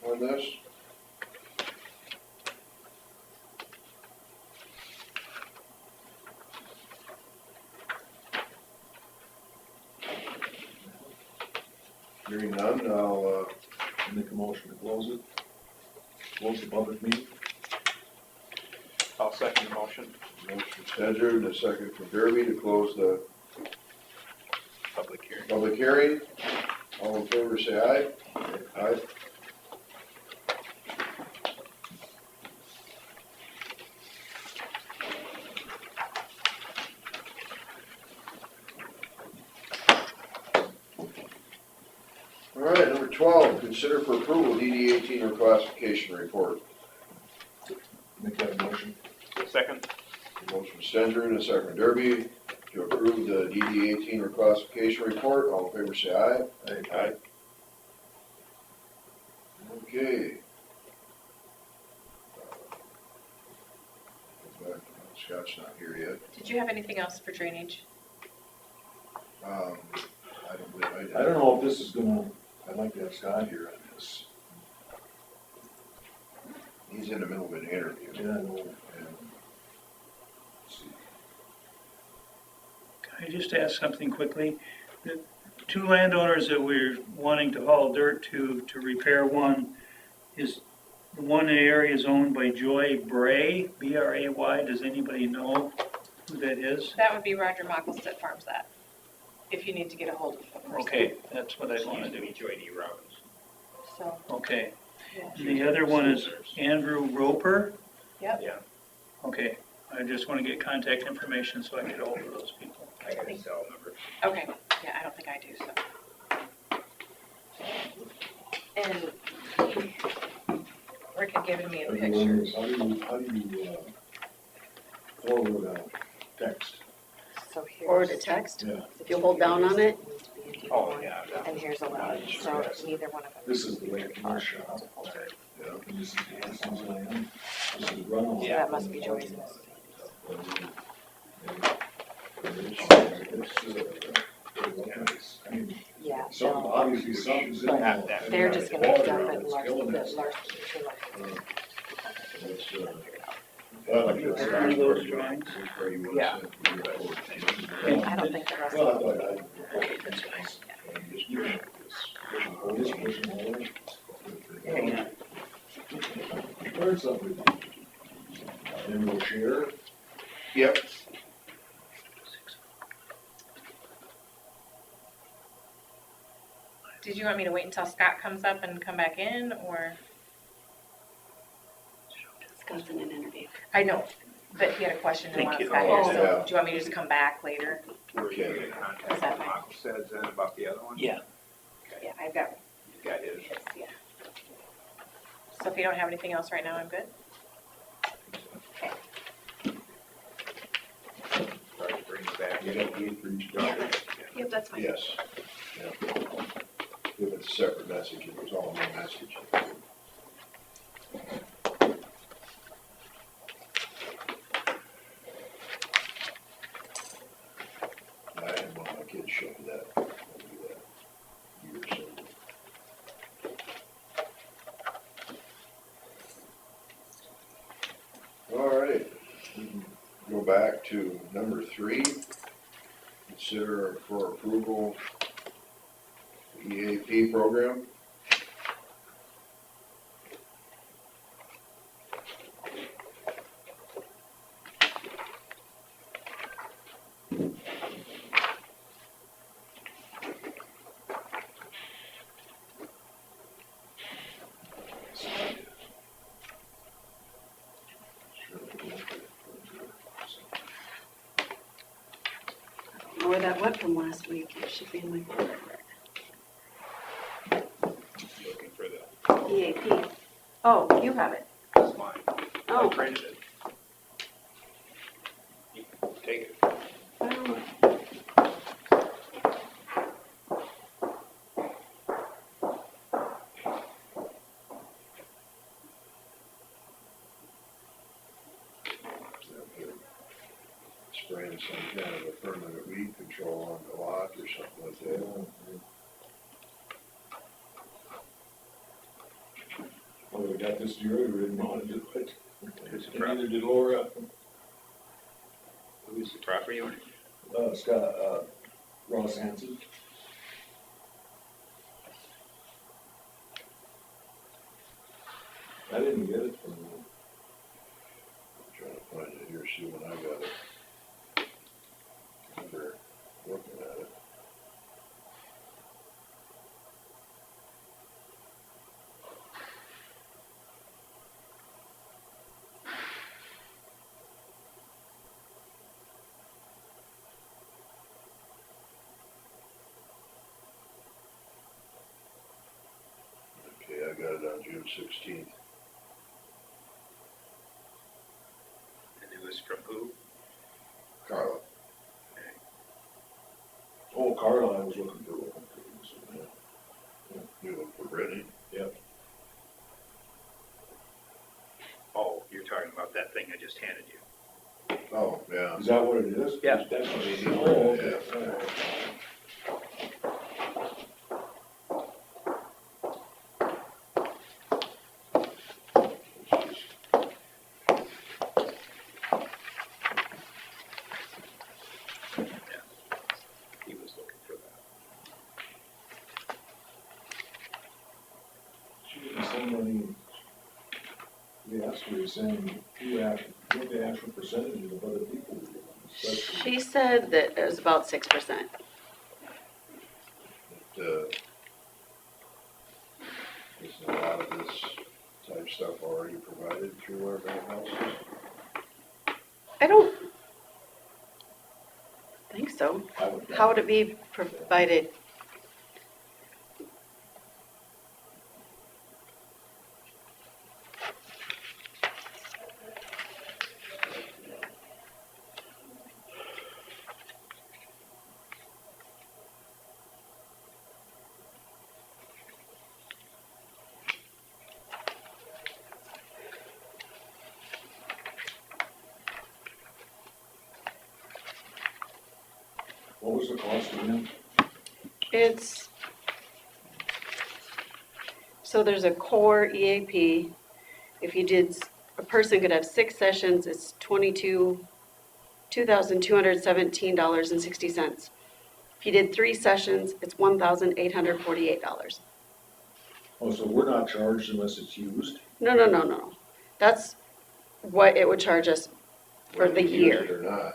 on this? Hearing none, I'll, Make a motion to close it. Close the public meeting. I'll second the motion. motion from Stedger and a second from Derby to close the Public hearing. public hearing. All in favor, say aye. Aye. All right, number 12, consider for approval DD 18 reclassification report. Make that a motion. Second? Motion from Stedger and a second from Derby to approve the DD 18 reclassification report. All in favor, say aye. Aye. Okay. Scott's not here yet. Did you have anything else for drainage? I don't believe I did. I don't know if this is gonna, I'd like to have Scott here on this. He's in the middle of an interview. Yeah, I know. And, let's see. Can I just ask something quickly? The two landowners that we're wanting to haul dirt to repair one, is the one area is owned by Joy Bray, B-R-A-Y. Does anybody know who that is? That would be Roger Mockles that farms that, if you need to get a hold of him. Okay, that's what I want to do. Joy D. Robbins. So, Okay. yeah. And the other one is Andrew Roper? Yep. Yeah, Okay, I just want to get contact information so I can get a hold of those people. I got his cell number. Okay, yeah, I don't think I do, so. And Rick had given me a picture. How do you forward a text? So here's. Forward a text, Yeah, if you hold down on it, Oh, yeah. And here's a line, so neither one of them. this is the way it can shop. Yeah. And this is Hanson's land. This is runoff. So that must be Joyce's. I mean, Yeah. some, obviously something's in there. They're just gonna dump it in Larson, Illness. Larson. It's, Well, I'd like to One see of those where drawings. where you want Yeah. to send your report. I don't think the rest Well, I of thought them. I'll just push them all in. Yeah. Learn something. Then we'll share. Yep, Did you want me to wait until Scott comes up and come back in, or? Scott's in an interview. I know, but he had a question and Thank wanted you. Scott here, Oh, so yeah. do you want me to just come back later? Were you in contact Is that with fine? Michael says then about the other one? Yeah. Yeah, I've got You got his. his, yeah. So if you don't have anything else right now, I'm good? Sorry to bring you back. you don't need for each document. Yep, that's fine. Yes. Yeah. If it's a separate message, it was all one message. I had one of my kids show me that, I'll do that years ago. All right, we can go back to number 3. Consider for approval the EAP program. I don't know where that went from last week. It should be in my folder. Looking for the, EAP. Oh, you have it. it's mine. I Oh, printed it. You can take it. well, Spraying some kind of a permanent weed control on the lot or something like that. Well, we got this year, we didn't want to do it. Who's the And property? neither did Laura. Who's the property owner? Scott, Ross Hanson. I didn't get it from him. Trying to find it here, see when I got it. Remember looking at it. Okay, I got it on June 16th. And it was from who? Carla. Oh, Carla, I was looking for one. You look for Brittany? Oh, you're talking about that thing I just handed you. Oh, yeah. Is that what it is? Yeah. That's what it is. Yeah. Oh, okay. All right. He was looking for that. She didn't send any, they asked her to send, what the actual percentage of other people were doing, especially. she said that it was about 6%. Isn't a lot of this type stuff already provided through our bank houses? I don't think so. I would- How would it be provided? What was the cost again? It's, so there's a core EAP. If you did a person could have 6 sessions, it's $2,217.60. If you did 3 sessions, it's $1,848. Oh, so we're not charged unless it's used? No. That's what it would charge us for whether the you use it year. or not.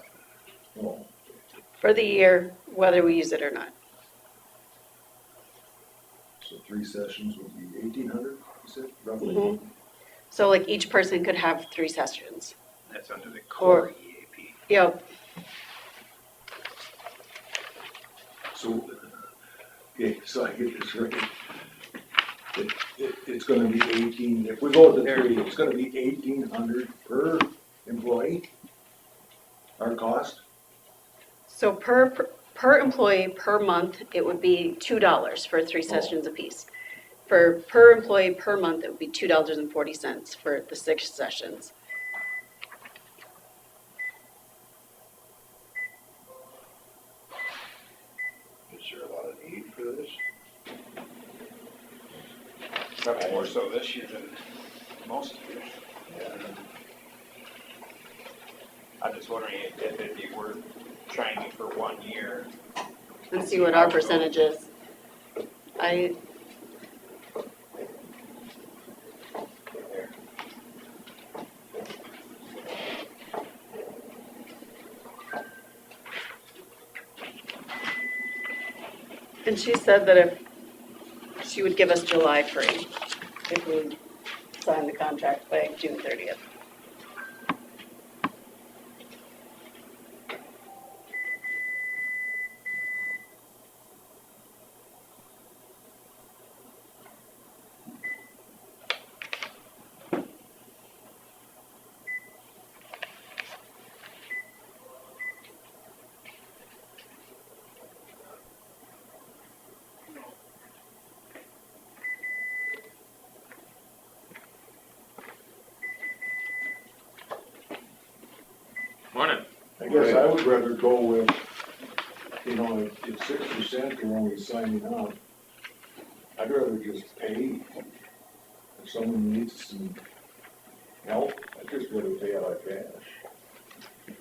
Oh, For the year, whether we use it or not. so 3 sessions would be 1,800, you said, roughly? Mhm. So like each person could have 3 sessions. That's under the core EAP. Yep, So, okay, so I get this right. It's gonna be 18, if we go with the 3, it's gonna be 1,800 per employee? Our cost? so per employee per month, it would be $2 for 3 sessions apiece. For per employee per month, it would be $2.40 for the 6 sessions. Is there a lot of need for this? Probably more so this year than most years. I'm just wondering if it'd be worth trying it for 1 year. And see what our percentage is. And she said that if she would give us July free, if we sign the contract by June 30th. Morning. I guess I would rather go with, if 6% are only signing up, I'd rather just pay. If someone needs some help, I'd just rather pay out of cash.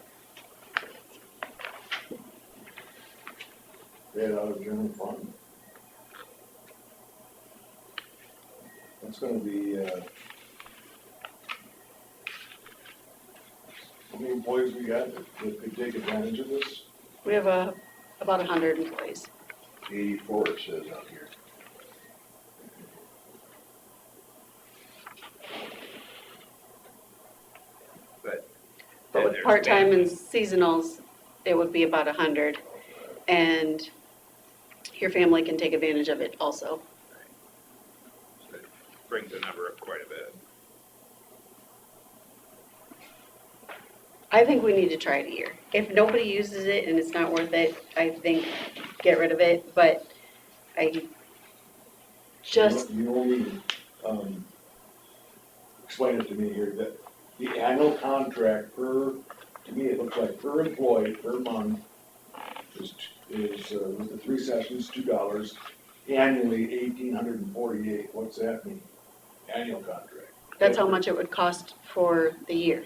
Pay it out of general fund. That's gonna be, how many employees we got that could take advantage of this? We have about 100 employees. 84 it says on here. But But then with there's part-time and families. seasonals, it would be about 100. And your family can take advantage of it also. So it brings the number up quite a bit. I think we need to try it a year. If nobody uses it and it's not worth it, I think get rid of it, but I just, You only, explain it to me here, that the annual contract to me, it looks like per employee, per month, is with the 3 sessions, $2, annually 1,848, what's that mean? Annual contract. that's how much it would cost for the year.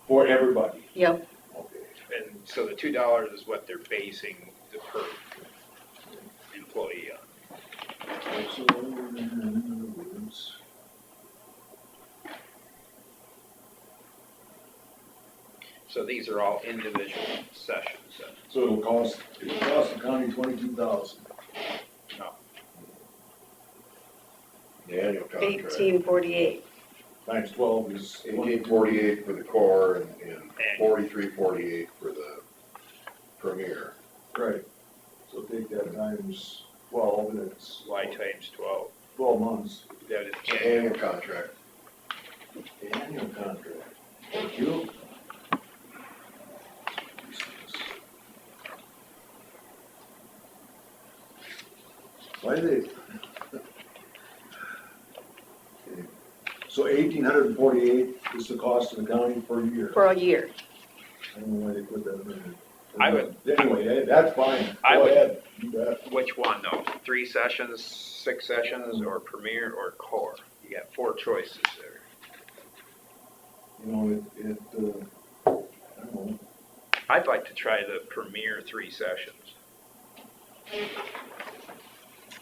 For everybody, Yep, okay. And so the $2 is what they're basing the per employee on. So, in other words, So these are all individual sessions. so it'll cost the county 22,000. The annual contract. 1848. Times 12 is 1848 for the core and 4348 for the premier. Right, so take that times 12, and it's Y times 12. 12 months. That is It's an annual contract. The annual contract. Thank you. Why did they? Okay. So 1,848 is the cost of the county per year. For a year. I don't know why they put that in there. I would- Anyway, that's fine. I Go would- ahead. You bet. Which one though? 3 sessions, 6 sessions, or premier or core? You got 4 choices there. You know, I don't know, I'd like to try the premier 3 sessions.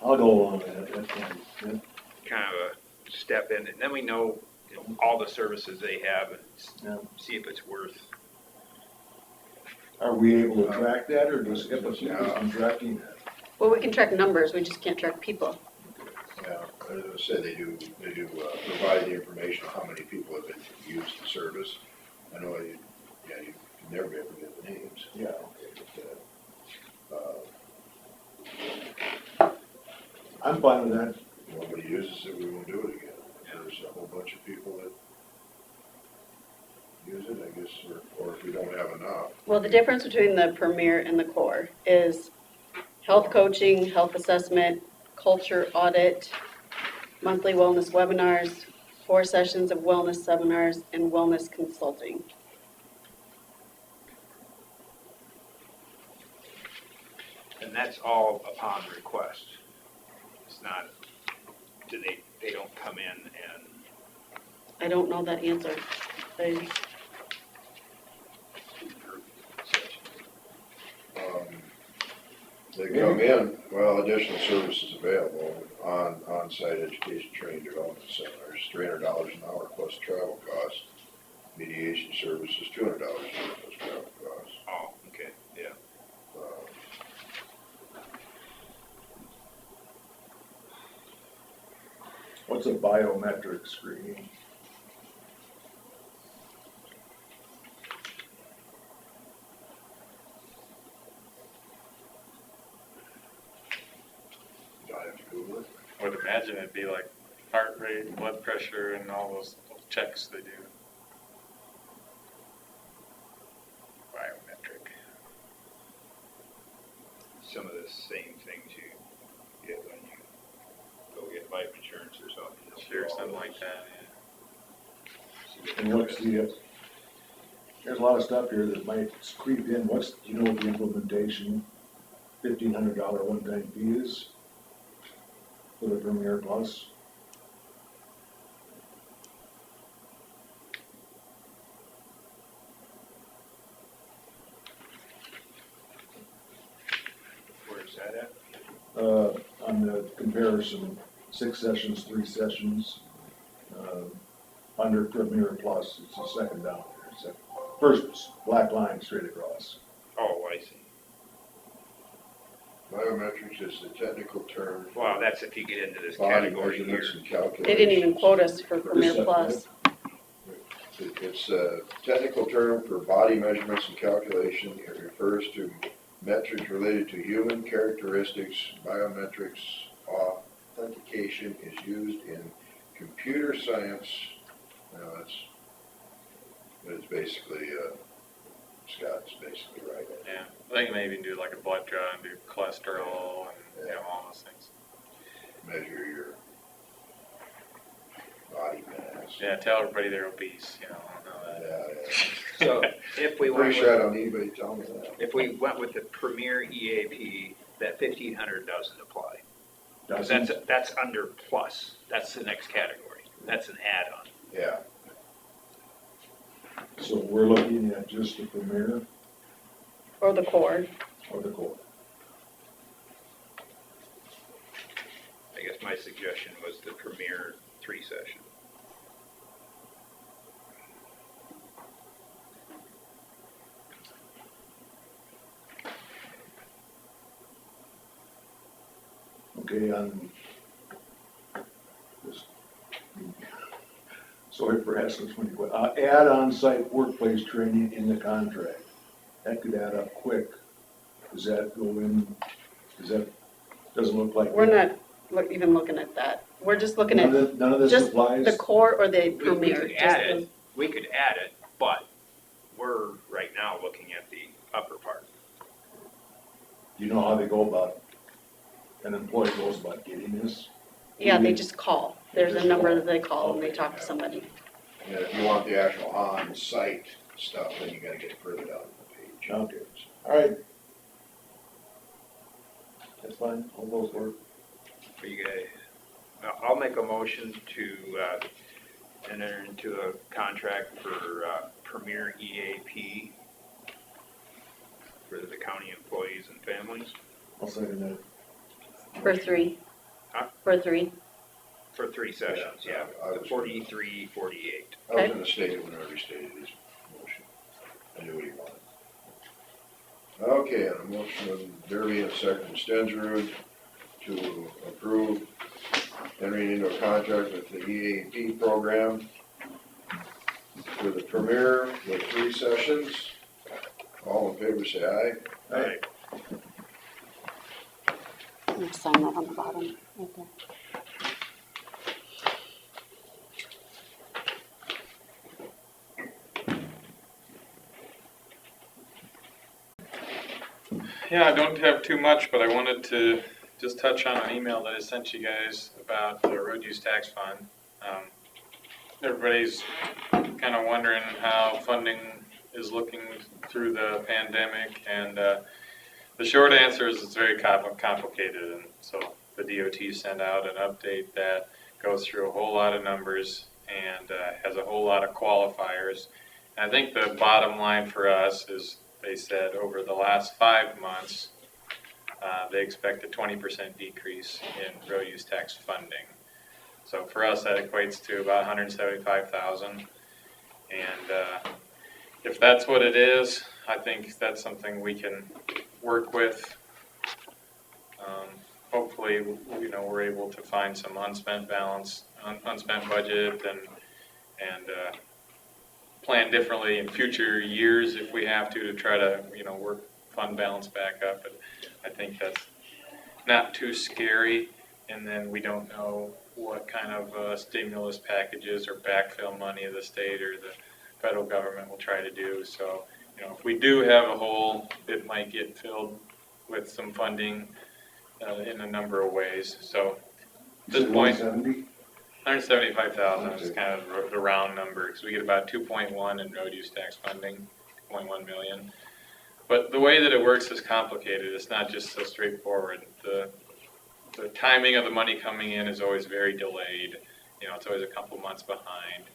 I'll go along with that, that's fine, yeah. Kind of a step in, and then we know, you know, all the services they have and Yeah. see if it's worth. Are we able to track that, or does HIPAA keep us from tracking that? Well, we can track numbers, we just can't track people. Yeah, as I said, they do provide the information on how many people have been used the service. I know you can never be able to get the names. Yeah. I'm fine with that. If nobody uses it, we won't do it again. There's a whole bunch of people that use it, I guess, or if we don't have enough. Well, the difference between the Premier and the Core is health coaching, health assessment, culture audit, monthly wellness webinars, 4 sessions of wellness seminars, and wellness consulting. And that's all upon request. It's not, they don't come in and, I don't know that answer. They- They come in, well, additional services available, on-site education, training, development seminars, $300 an hour plus travel costs. Mediation services, $200 an hour plus travel costs. oh, okay, yeah. What's a biometric screening? Do I have to Google it? I would imagine it'd be like heart rate, blood pressure, and all those checks they do. Biometric. Some of the same things you get when you go get life insurance or something. They'll do Sure, all something those. like that, yeah. And what's there's a lot of stuff here that might creep in. Do you know what the implementation $1,500 one-time fee is for the Premier Plus? Where's that at? On the comparison, 6 sessions, 3 sessions, under Premier Plus, it's the second down there. It's the first black line straight across. Oh, I see. Biometrics is the technical term. for Wow, that's if you get into this body category here. measurements and calculations. They didn't even quote us for Premier This Plus. It's a technical term for body measurements and calculation. It refers to metrics related to human characteristics. Biometrics authentication is used in computer science. It's basically, Scott's basically right. Yeah, I think maybe do like a blood draw and do cholesterol and, you know, all those things. Measure your body mass. Yeah, tell everybody they're obese, you know, I don't know that. Yeah. So if we went Pretty sure on with, eBay, tell me that. if we went with the Premier EAP, that 1,500 doesn't apply. 'Cause Doesn't? that's under plus. That's the next category. That's an add-on. Yeah. So we're looking at just the Premier Or the Core. or the Core? I guess my suggestion was the Premier 3 session. Okay, sorry for asking so many questions. Add on-site workplace training in the contract. That could add up quick. Does that go in, doesn't look like. We're not even looking at that. We're just looking None at of none of this just applies? the Core or the We Premier. could just add the- it, but we're right now looking at the upper part. Do you know how they go about, an employee goes about getting this? Yeah, they just call. There's a Just number call. that they call and they Okay, talk to yeah. somebody. And if you want the actual on-site stuff, then you gotta get further down the page. Okay, all right. That's fine, all those work. For you guys, I'll make a motion to enter into a contract for Premier EAP for the county employees and families I'll second that. For three. Huh? For three. for 3 sessions, yeah, I was- 43, 48. I was gonna state it whenever he stated his motion. I knew what he wanted. Okay, on a motion of Derby and second Stensrud to approve entering into a contract with the EAP program for the Premier with 3 sessions. All in favor, say aye. Aye. I'm gonna sign that on the bottom, right there. Yeah, I don't have too much, but I wanted to just touch on an email that I sent you guys about the road use tax fund. Everybody's kind of wondering how funding is looking through the pandemic, and the short answer is it's very complicated, and so the DOT sent out an update that goes through a whole lot of numbers and has a whole lot of qualifiers. And I think the bottom line for us is they said over the last 5 months, they expect a 20% decrease in road use tax funding. So for us, that equates to about $175,000. And if that's what it is, I think that's something we can work with. Hopefully, you know, we're able to find some unspent balance, unspent budget, and plan differently in future years if we have to try to, you know, work fund balance back up. But I think that's not too scary. And then we don't know what kind of stimulus packages or backfill money the state or the federal government will try to do. So, you know, if we do have a hole, it might get filled with some funding in a number of ways. So at this point, 175,000 is kind of the round number, because we get about 2.1 in road use tax funding, 2.1 million. But the way that it works is complicated. It's not just so straightforward. The timing of the money coming in is always very delayed. You know, it's always a couple months behind.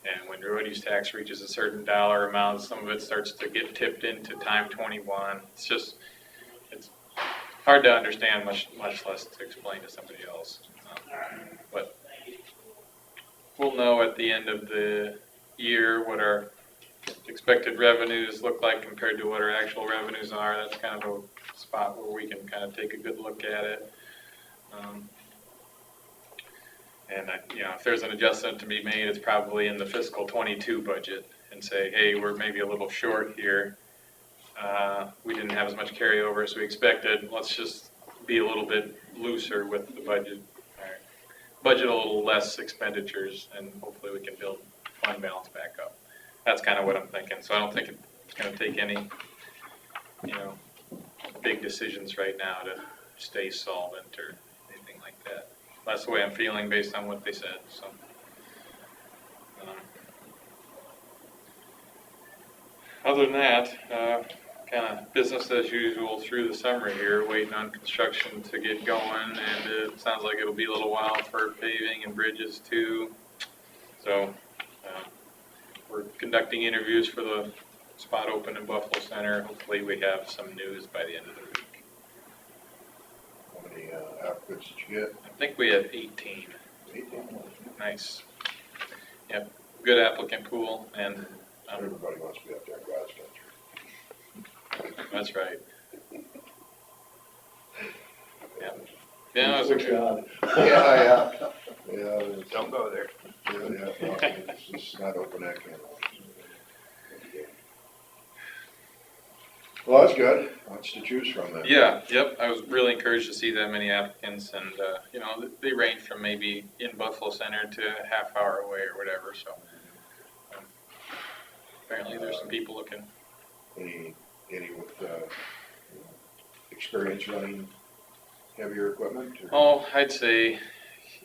And when road use tax reaches a certain dollar amount, some of it starts to get tipped into time 21. It's hard to understand, much less to explain to somebody else. But we'll know at the end of the year what our expected revenues look like compared to what our actual revenues are. That's kind of a spot where we can kind of take a good look at it. And you know, if there's an adjustment to be made, it's probably in the fiscal 22 budget, and say, hey, we're maybe a little short here. We didn't have as much carryover as we expected. Let's just be a little bit looser with the budget. Budget a little less expenditures, and hopefully we can build fund balance back up. That's kind of what I'm thinking. So I don't think it's going to take any, you know, big decisions right now to stay solvent or anything like that. That's the way I'm feeling based on what they said. So, other than that, kind of business as usual through the summer here, waiting on construction to get going, and it sounds like it'll be a little while for paving and bridges too. So we're conducting interviews for the spot open in Buffalo Center. Hopefully we have some news by the end of the week. How many applicants did you get? I think we have 18. 18. Nice. Yep, good applicant pool, and Everybody wants to be up there in God's country. that's right. Yeah. Yeah, it was a good. Yeah. Don't go there. It's just not open that can of worms. Well, that's good. Lots to choose from then. Yeah, yep, I was really encouraged to see that many applicants, and, you know, they range from maybe in Buffalo Center to a half hour away or whatever, so. Apparently there's some people looking. Any with experience running heavier equipment? Or? Oh, I'd say,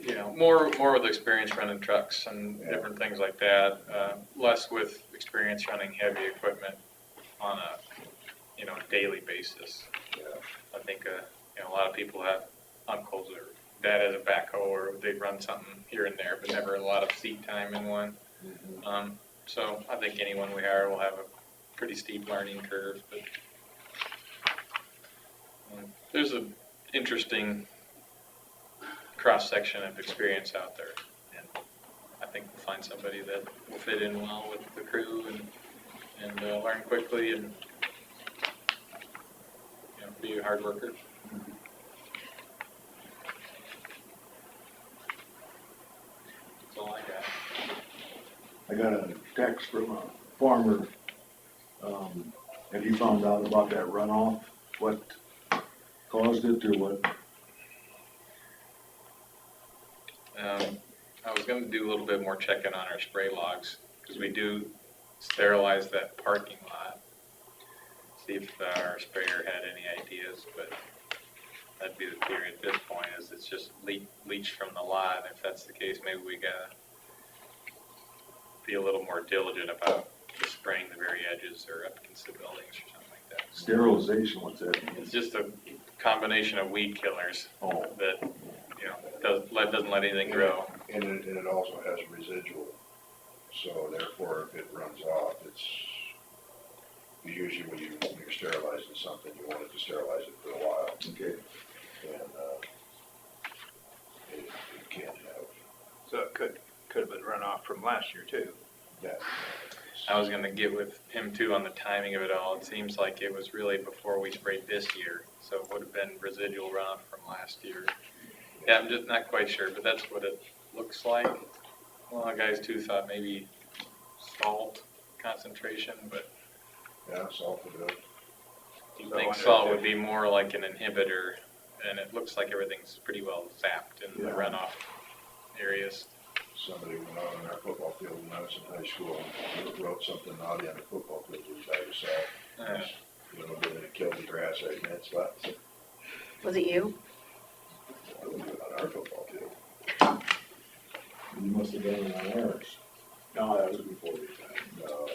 you know, more with experience running trucks and different things like that, less with experience running heavy equipment on a, you know, daily basis. Yeah. I think, you know, a lot of people have uncles or Dad has a backhoe, or they'd run something here and there, but never a lot of seat time in one. So I think anyone we hire will have a pretty steep learning curve, but there's an interesting cross-section of experience out there, and I think we'll find somebody that will fit in well with the crew and learn quickly and be a hard worker. That's all I got. I got a text from a farmer. Have you found out about that runoff? What caused it or what? I was gonna do a little bit more checking on our spray logs, because we do sterilize that parking lot. See if our sprayer had any ideas, but that'd be the theory at this point, is it's just leach from the lot. If that's the case, maybe we gotta be a little more diligent about just spraying the very edges or up against the buildings or something like that. Sterilization, what's that mean? It's just a combination of weed killers Oh, that, doesn't let anything grow. And it also has residual, so therefore if it runs off, it's, usually when you're sterilizing something, you want it to sterilize it for a while. okay. And, it can't have So it could have been runoff from last year too. that. I was gonna get with him too on the timing of it all. It seems like it was really before we sprayed this year, so it would have been residual runoff from last year. Yeah, I'm just not quite sure, but that's what it looks like. Well, the guys too thought maybe salt concentration, but Yeah, salt would do it. you think salt would be more like an inhibitor, and it looks like everything's pretty well zapped in the Yeah. runoff areas. Somebody went out on our football field when I was in high school and wrote something naughty on the football field, which I was then it killed the grass right in that spot. So Was it you? I wouldn't do it on our football field. You must have done it on ours. No, that was before your time. No,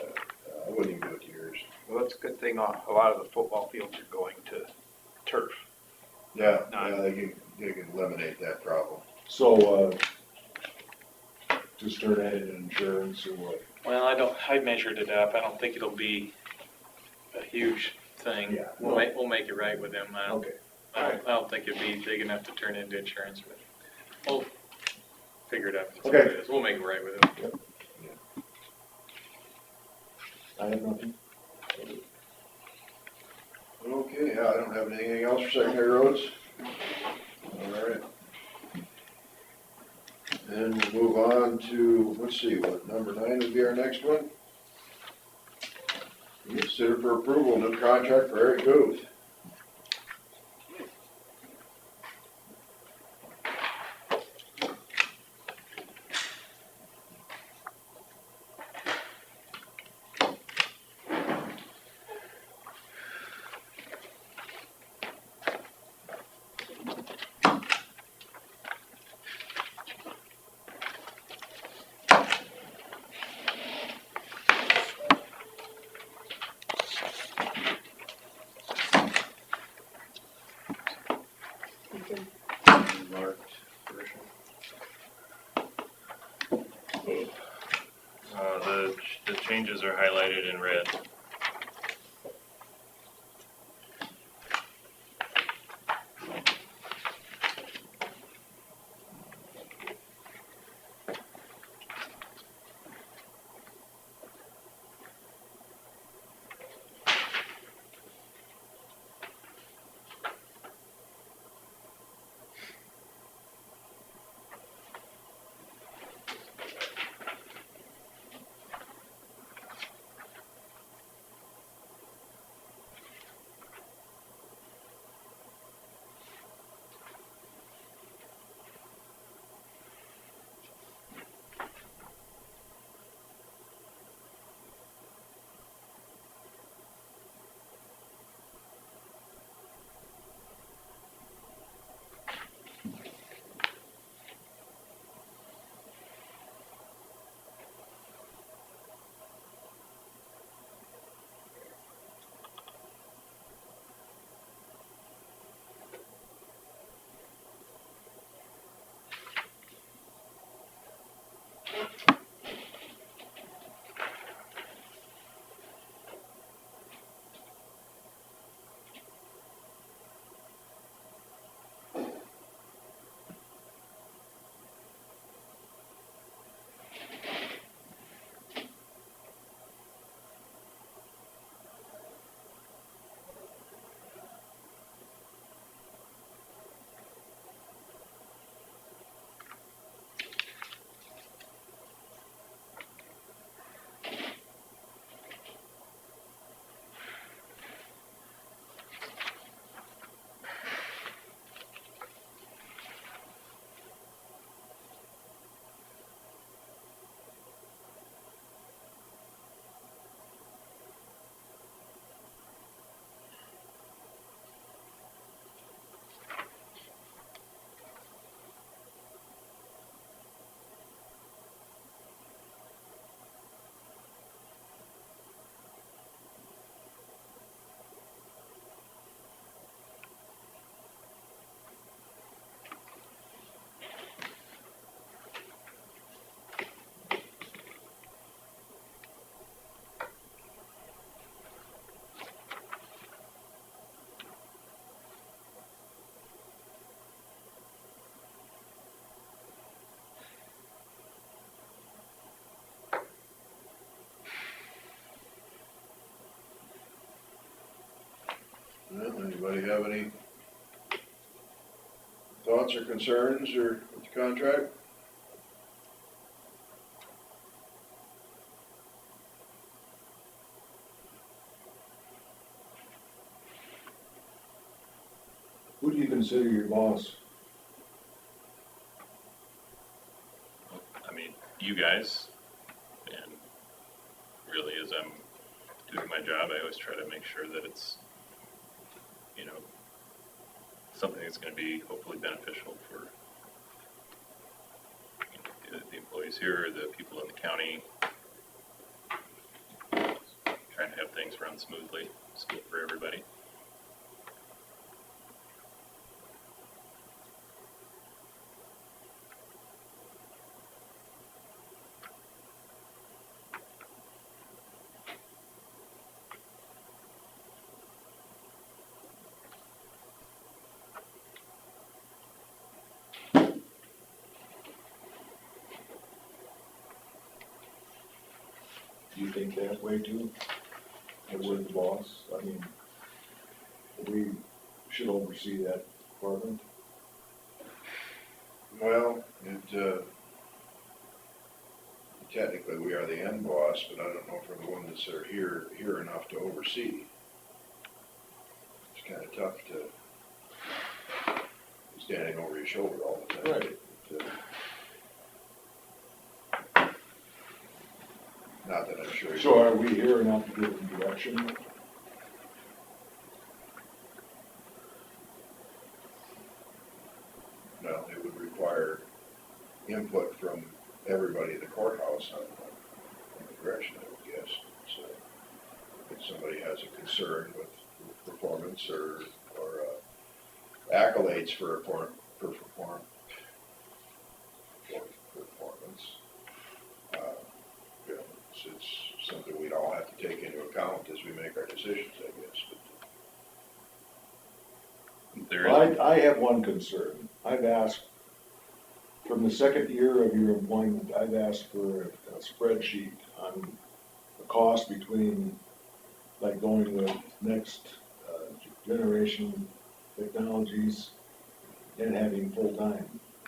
I wouldn't even do it to yours. Well, that's a good thing, a lot of the football fields are going to turf. Yeah, No. yeah, they can eliminate that problem. So, just turn that in insurance or what? Well, I measured it up. I don't think it'll be a huge thing. Yeah. We'll make it right with them. Okay. I don't think it'd be big enough to turn into insurance, but we'll figure it out. That's Okay. what it is. We'll make it right with them. I have nothing. Okay, yeah, I don't have anything else for secondary roads. All right. Then we'll move on to, let's see, what, number 9 would be our next one? Consider for approval, new contract for Eric Booth. Marked version. The changes are highlighted in red. Anybody have any thoughts or concerns or with the contract? Who do you consider your boss? I mean, you guys, and really as I'm doing my job, I always try to make sure that it's, you know, something that's gonna be hopefully beneficial for the employees here, the people in the county. Trying to have things run smoothly, it's good for everybody. Do you think that way too? That we're the boss? I mean, we should oversee that department. Well, technically we are the end boss, but I don't know if we're the ones that are here enough to oversee. It's kinda tough to be standing over your shoulder all the time. Right. Not that I'm sure. So are we here enough to give them direction? No, it would require input from everybody in the courthouse on the direction, I would guess. So if somebody has a concern with performance or accolades for performance, you know, it's something we'd all have to take into account as we make our decisions, I guess. There is, I have one concern. I've asked, from the second year of your employment, I've asked for a spreadsheet on the cost between, like, going with next generation technologies and having full-time,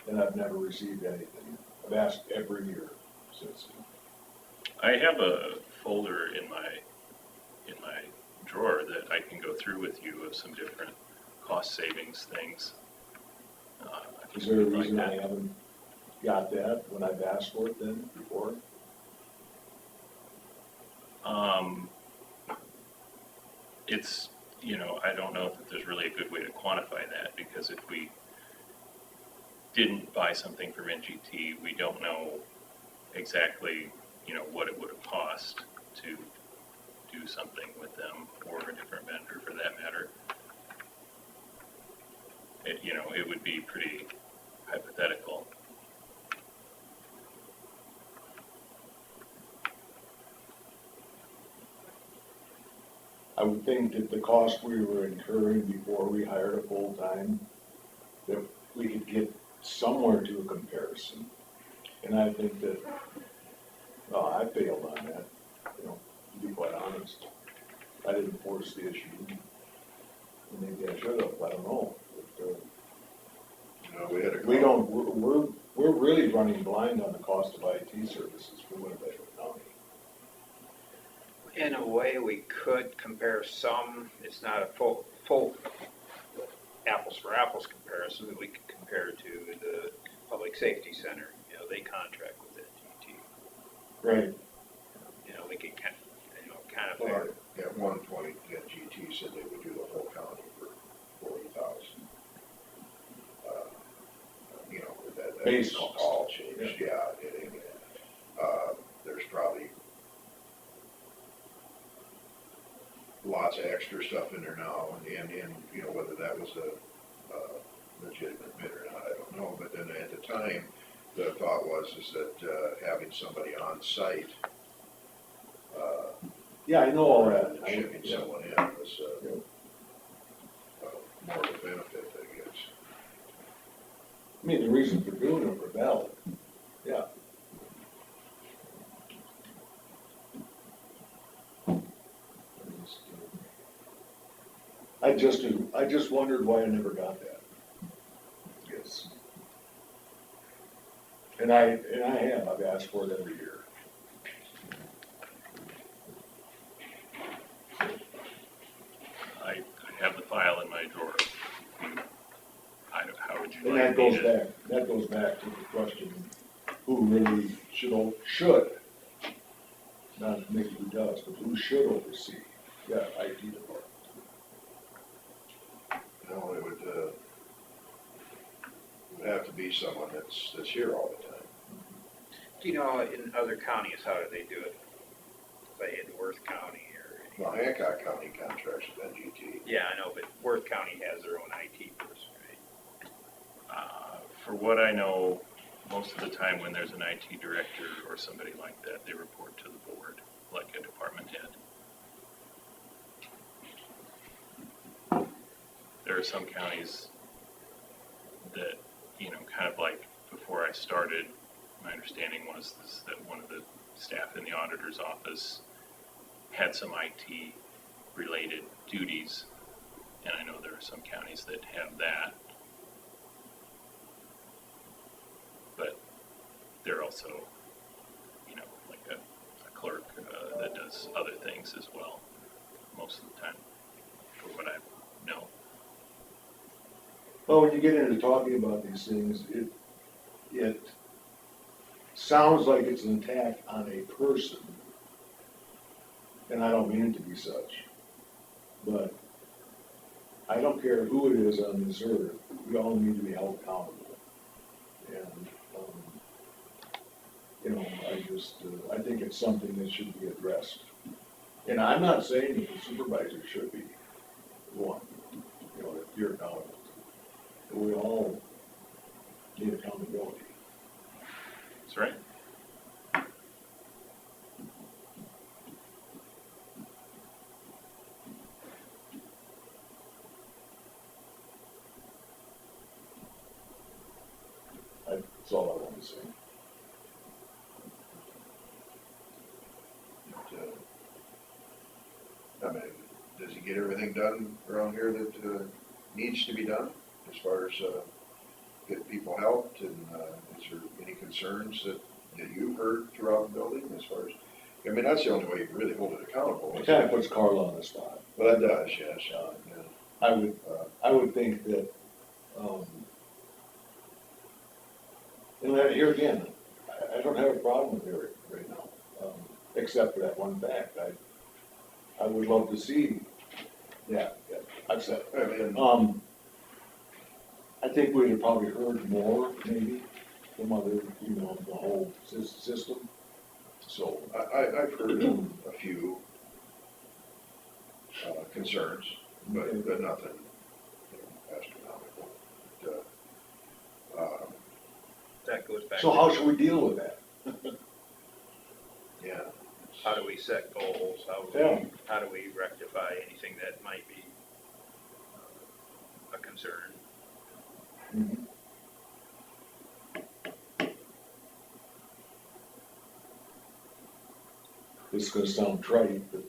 and I've never received anything. I've asked every year since. I have a folder in my drawer that I can go through with you of some different cost savings things. Is there a like reason I that. haven't got that when I've asked for it then, before? It's, you know, I don't know that there's really a good way to quantify that, because if we didn't buy something from NGT, we don't know exactly, you know, what it would have cost to do something with them, or a different vendor for that matter. It, you know, it would be pretty hypothetical. I would think that the cost we were incurring before we hired a full-time, that we could get somewhere to a comparison. And I think that, I failed on that, you know, to be quite honest. I didn't force the issue. Maybe I should have, I don't know. But, You know, we had a. we don't, we're really running blind on the cost of IT services for Winnebago County. In a way, we could compare some, it's not a full apples for apples comparison, but we could compare to the Public Safety Center. You know, they contract with NGT. Right. You know, we could kind of Well, figure. at one point, GT said they would do the whole county for $40,000. You know, that Base was cost. all changed, yeah. There's probably lots of extra stuff in there now, and you know, whether that was a legitimate bid or not, I don't know. But then at the time, the thought was that having somebody on site, Yeah, I know all that. shipping Yeah. someone in was more of a benefit, I guess. I mean, the reason for doing it were valid, yeah. I just wondered why I never got that. Yes. And I've asked for it every year. I have the file in my drawer. How would you And like me to? that goes back to the question, who really should, not Mickey who does, but who should oversee that IT department? No, it would have to be someone that's here all the time. Do you know in other counties, how do they do it? Say in Worth County or? Well, Hancock County contracts with NGT. Yeah, I know, but Worth County has their own IT person, right? For what I know, most of the time when there's an IT director or somebody like that, they report to the board, like a department head. There are some counties that, kind of like before I started, my understanding was that one of the staff in the auditor's office had some IT related duties. And I know there are some counties that have that. But they're also, like a clerk that does other things as well, most of the time, for what I know. Well, when you get into talking about these things, it sounds like it's an attack on a person. And I don't mean it to be such. But I don't care who it is on this earth, we all need to be held accountable. And, I think it's something that should be addressed. And I'm not saying that the supervisor should be the one, that you're accountable to. But we all need accountability. That's right. That's all I want to say. I mean, does he get everything done around here that needs to be done as far as getting people helped? And is there any concerns that you've heard throughout the building as far as, I mean, that's the only way you really hold it accountable. It kind of puts Carl on the spot. Well, it does, yes. Yeah. I would think that, and then here again, I don't have a problem with Eric right now, except for that one fact. I would love to see, yeah, I've said it. I think we'd have probably heard more, maybe, from other, the whole system, so. I've heard a few concerns, but nothing astronomical. That goes back. So how should we deal with that? Yeah. How do we set goals? How do we rectify anything that might be a concern? Mhm. This is gonna sound trite, but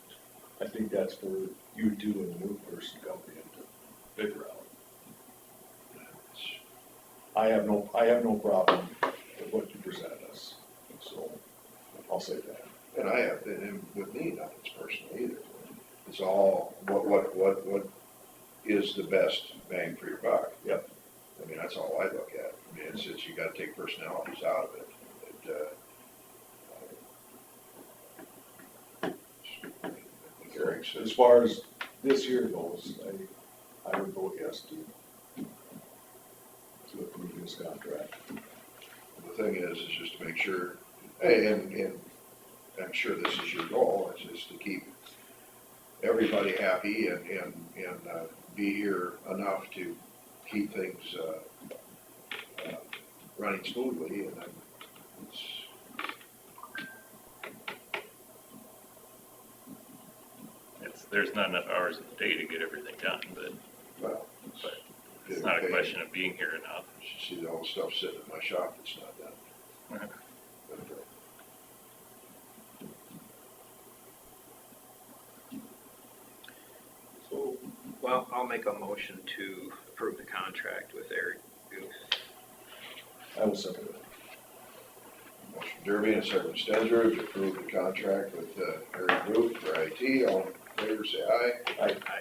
I think that's for you two and the new person coming in to figure out. I have no problem with what you present us, so I'll say that. And I have, and with me, nothing's personal either. It's all, what is the best bang for your buck? Yep. I mean, that's all I look at. I mean, it's you gotta take personalities out of it. As far as this year goes, I would vote yes to the previous contract. The thing is just to make sure, and I'm sure this is your goal, is just to keep everybody happy and be here enough to keep things running smoothly, and then there's not enough hours in the day to get everything done, but it's not a question of being here enough. You see all the stuff sitting in my shop that's not done. So Well, I'll make a motion to approve the contract with Eric Goose. I will second it. Motion Derby and second Stenzer to approve the contract with Eric Group for IT. All in favor, say aye. Aye.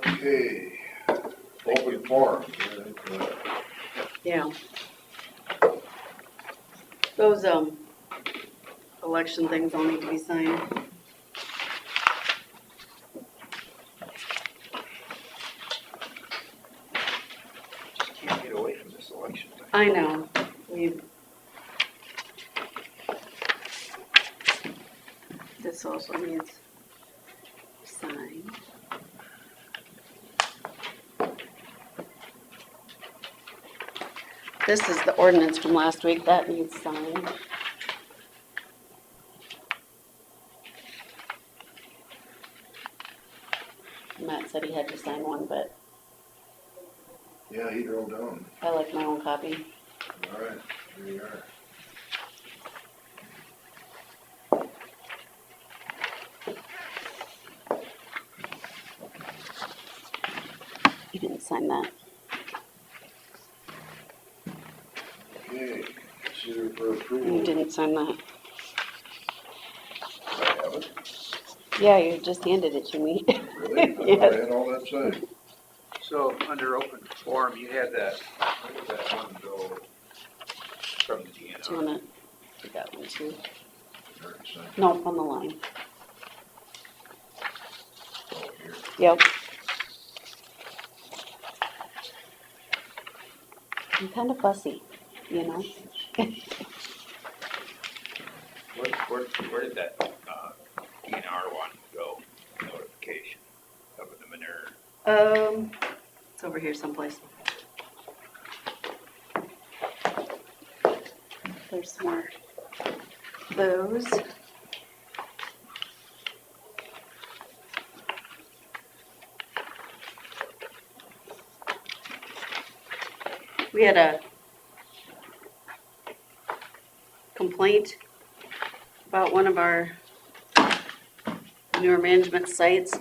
Okay, open forum. Yeah. Those, election things all need to be signed. Just can't get away from this election thing. I know, this also needs signed. This is the ordinance from last week, that needs signed. Matt said he had to sign one, but Yeah, he drove down. I like my own copy. All right, here you are. You didn't sign that. Okay, consider for You approval. didn't sign that. I have it. Yeah, you just handed it to me. Really? I thought I Yes. had all that signed. So, under open forum, you had that, where did that one go from the Do you DNR? wanna, I got one too. Already signed. Nope, on the line. Oh, here. Yep. I'm kind of fussy, you know? Where did that, DNR one go, notification of the manure? It's over here someplace. There's more. Those. We had a complaint about one of our newer management sites.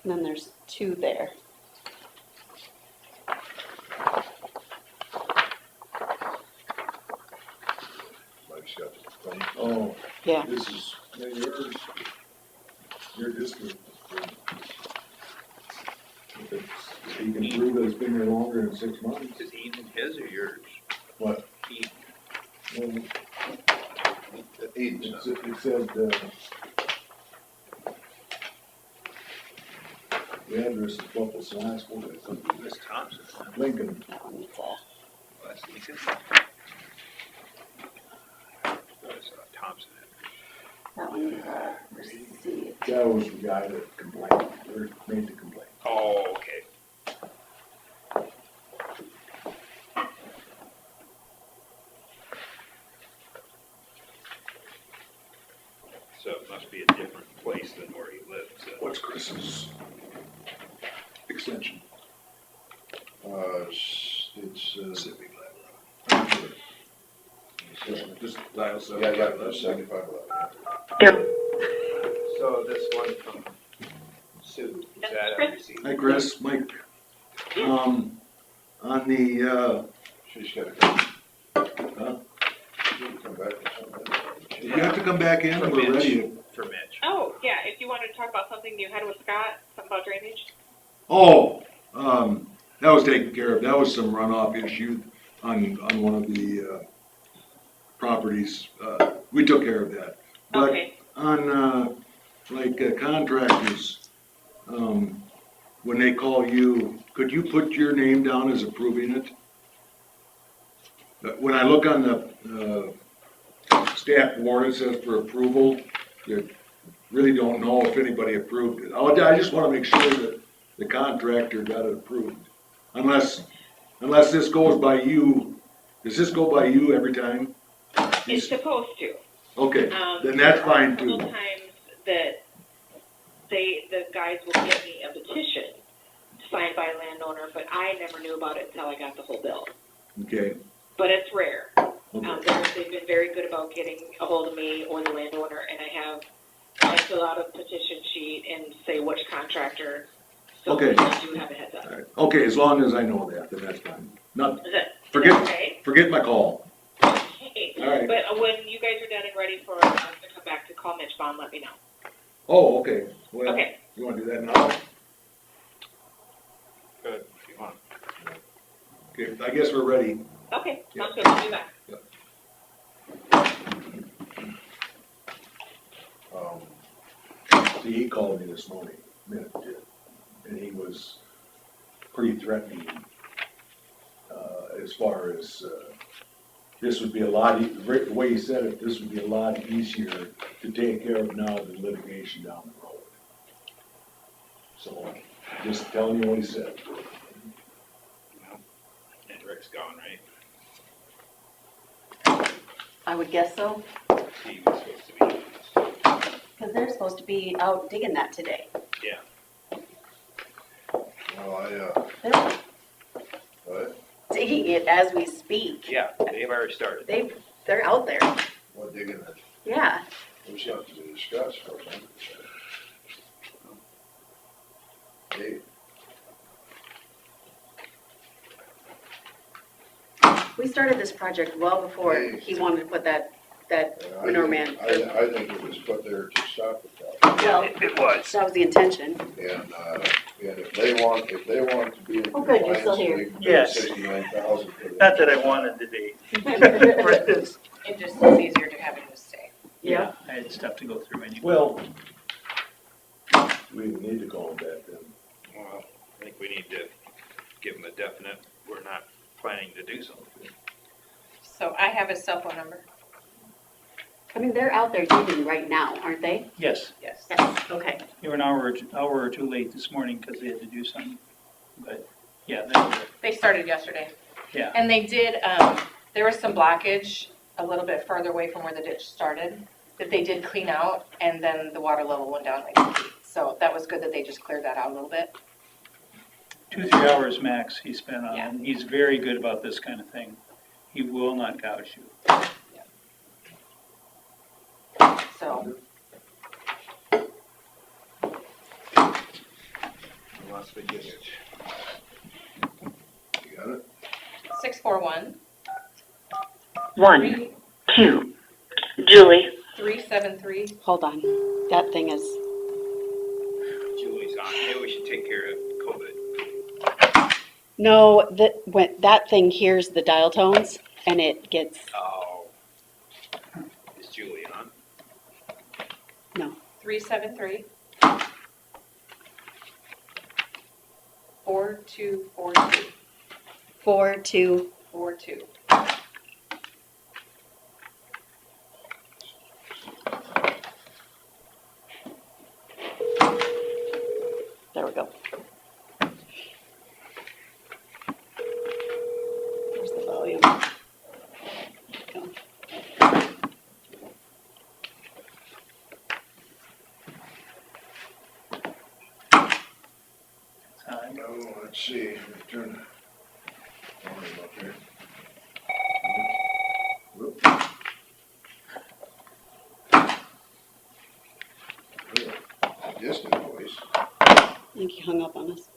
And then there's two there. Mike's got the complaint. Oh, Yeah. this is yours, your district. If you can prove that it's been here longer than 6 months. Is Eden his or yours? What? Eden. Well, Eden's not. it said, the address is Buffalo Slash, what is it? Miss Thompson. Lincoln. That one needs a, Last weekend. Thompson. that one needs a receipt. That was the guy that complained, or made the complaint. Oh, okay. So it must be a different place than where he lives. What's Chris's extension? It's, Pacific Just dial yeah, 75. 7511. So this one from Sue, is that a receipt? Hi, Chris, Mike. On the, She's gotta come. huh? She'll come back with something. You have to come back in, we're ready at for Mitch. Oh, yeah, if you wanted to talk about something you had with Scott, something about drainage? Oh, that was taken care of. That was some runoff issue on one of the, properties. We took care of that. But Okay. on, contractors, when they call you, could you put your name down as approving it? When I look on the, staff warrant, it says for approval, you really don't know if anybody approved it. I just wanna make sure that the contractor got it approved. Unless this goes by you, does this go by you every time? It's supposed to. Okay, then that's fine There are a couple too. times that the guys will get me a petition signed by a landowner, but I never knew about it until I got the whole bill. Okay, But it's rare. okay, They've been very good about getting a hold of me or the landowner, and I fill out a petition sheet and say which contractor, so Okay. I do have a heads up. all right. Okay, as long as I know that, then that's fine. Not, Is that forget, forget my call. okay? All right. But when you guys are done and ready for us to come back to call Mitch Bond, let me know. Oh, okay, well, Okay. you wanna do that now? Good, if you want. Okay, I guess we're ready. Okay, sounds good, we'll be back. See, he called me this morning, minute did, and he was pretty threatening, as far as, this would be a lot, the way he said it, this would be a lot easier to take care of now than litigation down the road. So, just telling you what he said. And Rick's gone, right? I would guess so, He was supposed to be. because they're supposed to be out digging that today. Yeah. Well, They're what, digging it as we speak. Yeah, they've already started. They're out there, what digging it, yeah. there's something to discuss for them. Hey, We started this project well before Hey. he wanted to put that I manure think- man. I think it was put there to stop the problem. Well, It was. that was the intention. And if they want to be in Oh, good, you're still compliance, here. they can pay Yes. 69,000 for the. Not that I wanted to be. It just is easier to have it just stay. Yeah. I had stuff to go through anyway. Well, we need to call him back then. Well, I think we need to give them a definite, we're not planning to do something. So I have his cell phone number. I mean, they're out there digging right now, aren't they? Yes, Yes. Yes. Okay. they were an hour or two late this morning because they had to do something. But, yeah, they They started yesterday. Yeah. And they did, there was some blockage a little bit further away from where the ditch started that they did clean out, and then the water level went down like 2 feet. So that was good that they just cleared that out a little bit. 2-3 hours max he spent on it. Yeah. And he's very good about this kind of thing. He will not gouge you. So, Unless we get it. You got it? 641 1, 2, Julie. 373. Hold on. That thing is, Julie's on, maybe we should take care of COVID. no, that thing hears the dial tones and it gets, Oh. Is Julie on? no. 373 4242 42. 42. There we go. Here's the volume. Oh, let's see, let me turn the volume up here. Whoop. Really distant voice. I think he hung up on us.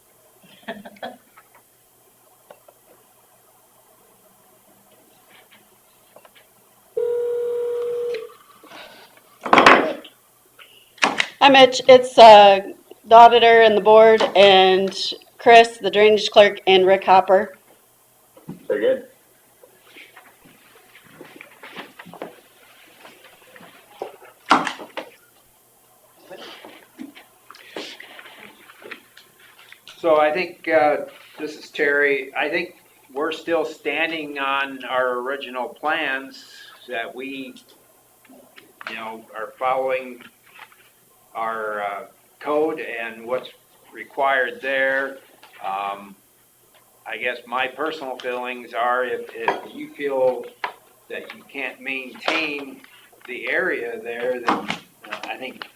Mitch. It's the auditor and the board and Chris, the drainage clerk, and Rick Hopper. Very good. So I think, this is Terry, I think we're still standing on our original plans that we, are following our code and what's required there. I guess my personal feelings are if you feel that you can't maintain the area there, then I think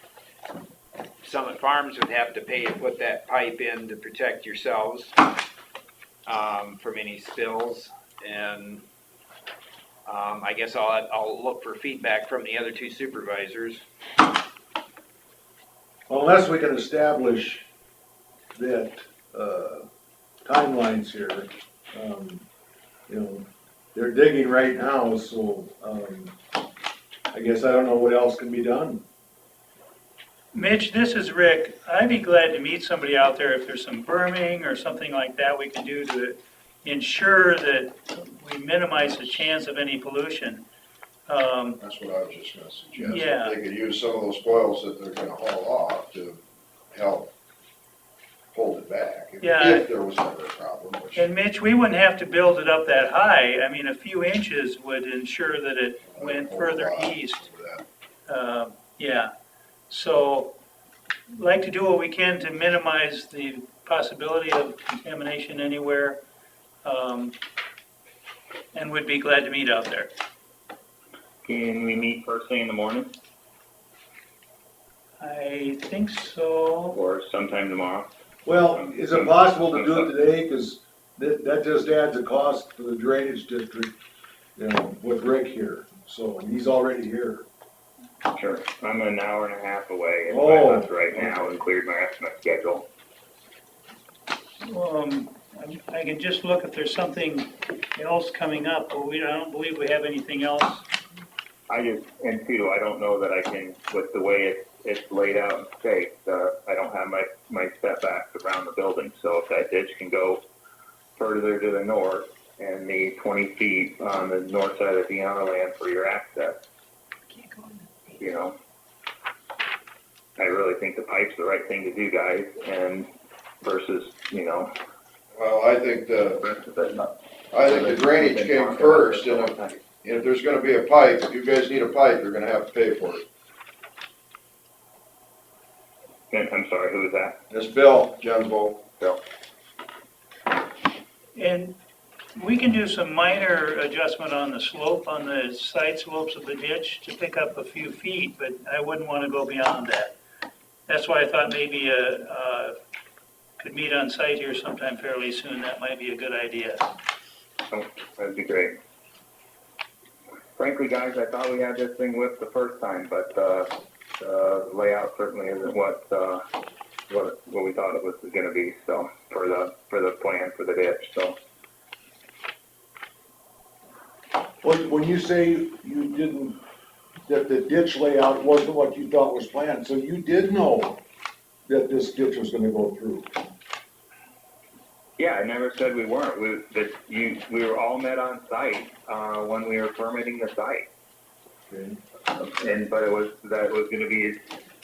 Summit Farms would have to pay to put that pipe in to protect yourselves from any spills. And I guess I'll look for feedback from the other two supervisors. Unless we can establish that, timelines here, they're digging right now, so, I guess I don't know what else can be done. Mitch, this is Rick. I'd be glad to meet somebody out there if there's some berming or something like that we can do to ensure that we minimize the chance of any pollution. That's what I was just gonna suggest. Yeah. They could use some of those spoils that they're gonna haul off to help hold it back. Yeah. If there was ever a problem, which. And Mitch, we wouldn't have to build it up that high. I mean, a few inches would ensure that it went further east. Yeah. So, like to do what we can to minimize the possibility of contamination anywhere. And would be glad to meet out there. Can we meet first thing in the morning I think so. or sometime tomorrow? Well, is it possible to do it today? Cause that just adds a cost for the drainage district, with Rick here. So he's already here. Sure. I'm an hour and a half away and Oh. I left right now and cleared my estimate schedule. I can just look if there's something else coming up, but I don't believe we have anything else. And two, I don't know that I can, with the way it's laid out and staked, I don't have my setbacks around the building. So if that ditch can go further to the north and the 20 feet on the north side of the DNR land for your access, I really think the pipe's the right thing to do, guys, and versus, Well, I think the rest of it. drainage came first, and if there's gonna be a pipe, if you guys need a pipe, you're gonna have to pay for it. And I'm sorry, who was that? It's Bill, Jensbo. Bill. And we can do some minor adjustment on the slope, on the side slopes of the ditch to pick up a few feet, but I wouldn't want to go beyond that. That's why I thought maybe could meet on site here sometime fairly soon. That might be a good idea. Oh, that'd be great. Frankly, guys, I thought we had this thing whipped the first time, but the layout certainly isn't what we thought it was going to be. So for the plan for the ditch, so. When you say you didn't, that the ditch layout wasn't what you thought was planned, so you did know that this ditch was gonna go through? Yeah, I never said we weren't. We were all met on site when we were permitting the site. Okay. But it was going to be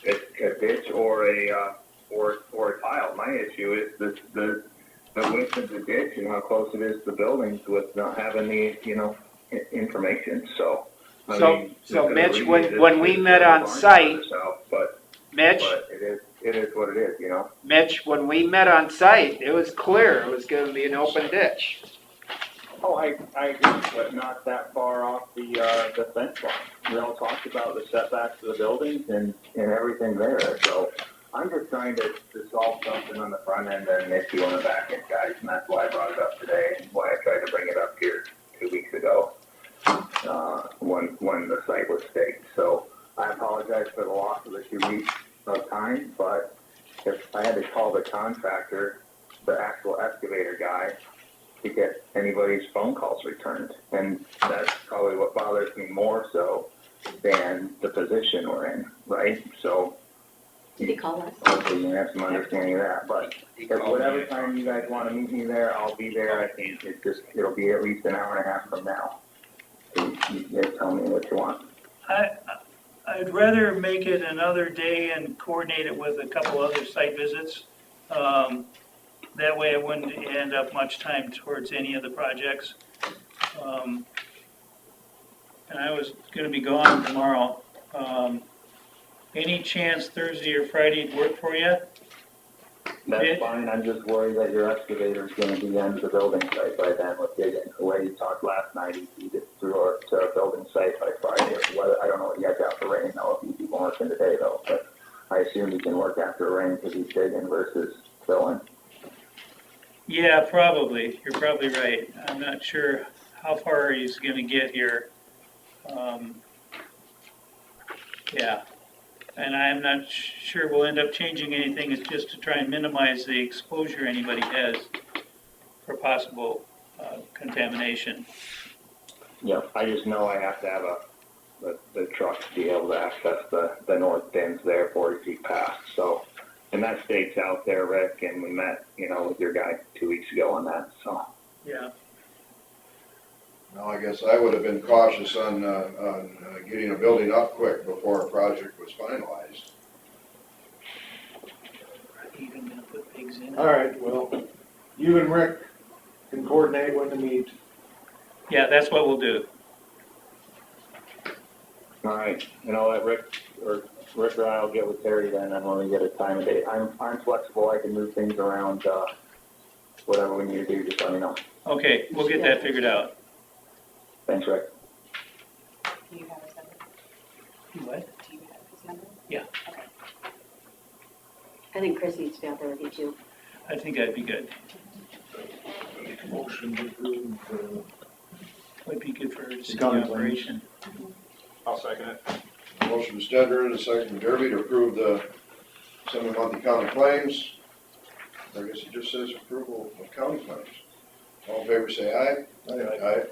a ditch or a tile. My issue is the width of the ditch and how close it is to the buildings with not having the information. So Mitch, when we met on site, Mitch, it is what it is, Mitch, when we met on site, it was clear it was going to be an open ditch. Oh, I agree, but not that far off the fence line. We all talked about the setbacks of the buildings and everything there. So I'm just trying to solve something on the front end and an issue on the back end, guys. And that's why I brought it up today and why I tried to bring it up here 2 weeks ago when the site was staked. So I apologize for the loss of the 2 weeks of time, but if I had to call the contractor, the actual excavator guy, to get anybody's phone calls returned. And that's probably what bothers me more so than the position we're in, right? So Did he call us? hopefully you have some understanding of that, but He if called whatever me. time you guys wanna meet me there, I'll be there. I think it'll be at least an hour and a half from now. So you guys tell me what you want. I'd rather make it another day and coordinate it with a couple other site visits. That way it wouldn't end up much time towards any of the projects. And I was gonna be gone tomorrow. Any chance Thursday or Friday'd work for you? That's Mitch? fine, I'm just worried that your excavator's gonna be under the building site by then with digging. The way you talked last night, you feed it through to our building site by Friday. I don't know what you guys got for rain though, if you keep working today though, but I assume you can work after rain because he's digging versus filling. Yeah, probably. You're probably right. I'm not sure how far he's gonna get here. Yeah, and I'm not sure we'll end up changing anything. It's just to try and minimize the exposure anybody has for possible contamination. Yep, I just know I have to have the truck to be able to access the north bins there 40 feet past, so. And that stake's out there, Rick, and we met, with your guy 2 weeks ago on that, so. Yeah, Well, I guess I would have been cautious on getting a building up quick before a project was finalized. are you even gonna put pigs in? All right, well, you and Rick can coordinate when to meet. Yeah, that's what we'll do. All right, I'll let Rick or I'll get with Terry then, and when we get a time and date. I'm flexible, I can move things around, whatever we need to do, just let me know. Okay, we'll get that figured out. Thanks, Rick. Do you have his number? What? Do you have his number? Yeah. Okay. I think Chris needs to be out there with you too. I think that'd be good. Motion to approve, Would be good for city county claims. operation. I'll second it. Motion from Stedner and a second from Derby to approve the semi-monthly county claims. I guess it just says approval of county claims. All in favor, say aye. Aye.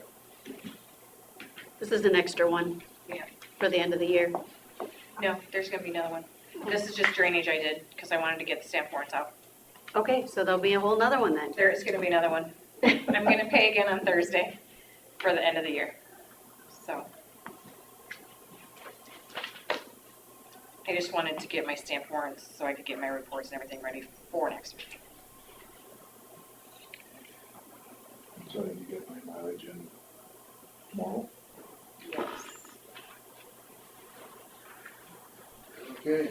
This is an extra one. Yeah. For the end of the year. No, there's gonna be another one. This is just drainage I did, because I wanted to get the stamp warrants out. Okay, so there'll be a whole nother one then. There is gonna be another one. I'm gonna pay again on Thursday for the end of the year, so. I just wanted to get my stamp warrants so I could get my reports and everything ready for next week. So I need to get my mileage in tomorrow. Yes. Okay.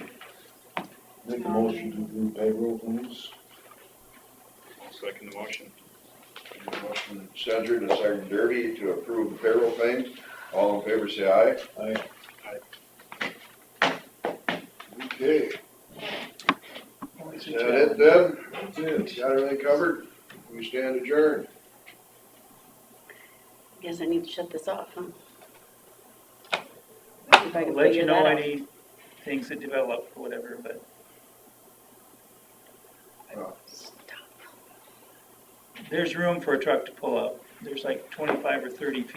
Make a motion to approve payroll claims. I'll second the motion. Motion from Stedner and a second from Derby to approve the payroll claims. All in favor, say aye. Aye. Okay. Always Is a that challenge. it then? That's it. Got everything covered? We stand adjourned. Guess I need to shut this off, huh? See if I I'll can let you figure know that out. any things that develop or whatever, but Stop. there's room for a truck to pull up. There's like 25 or 30 feet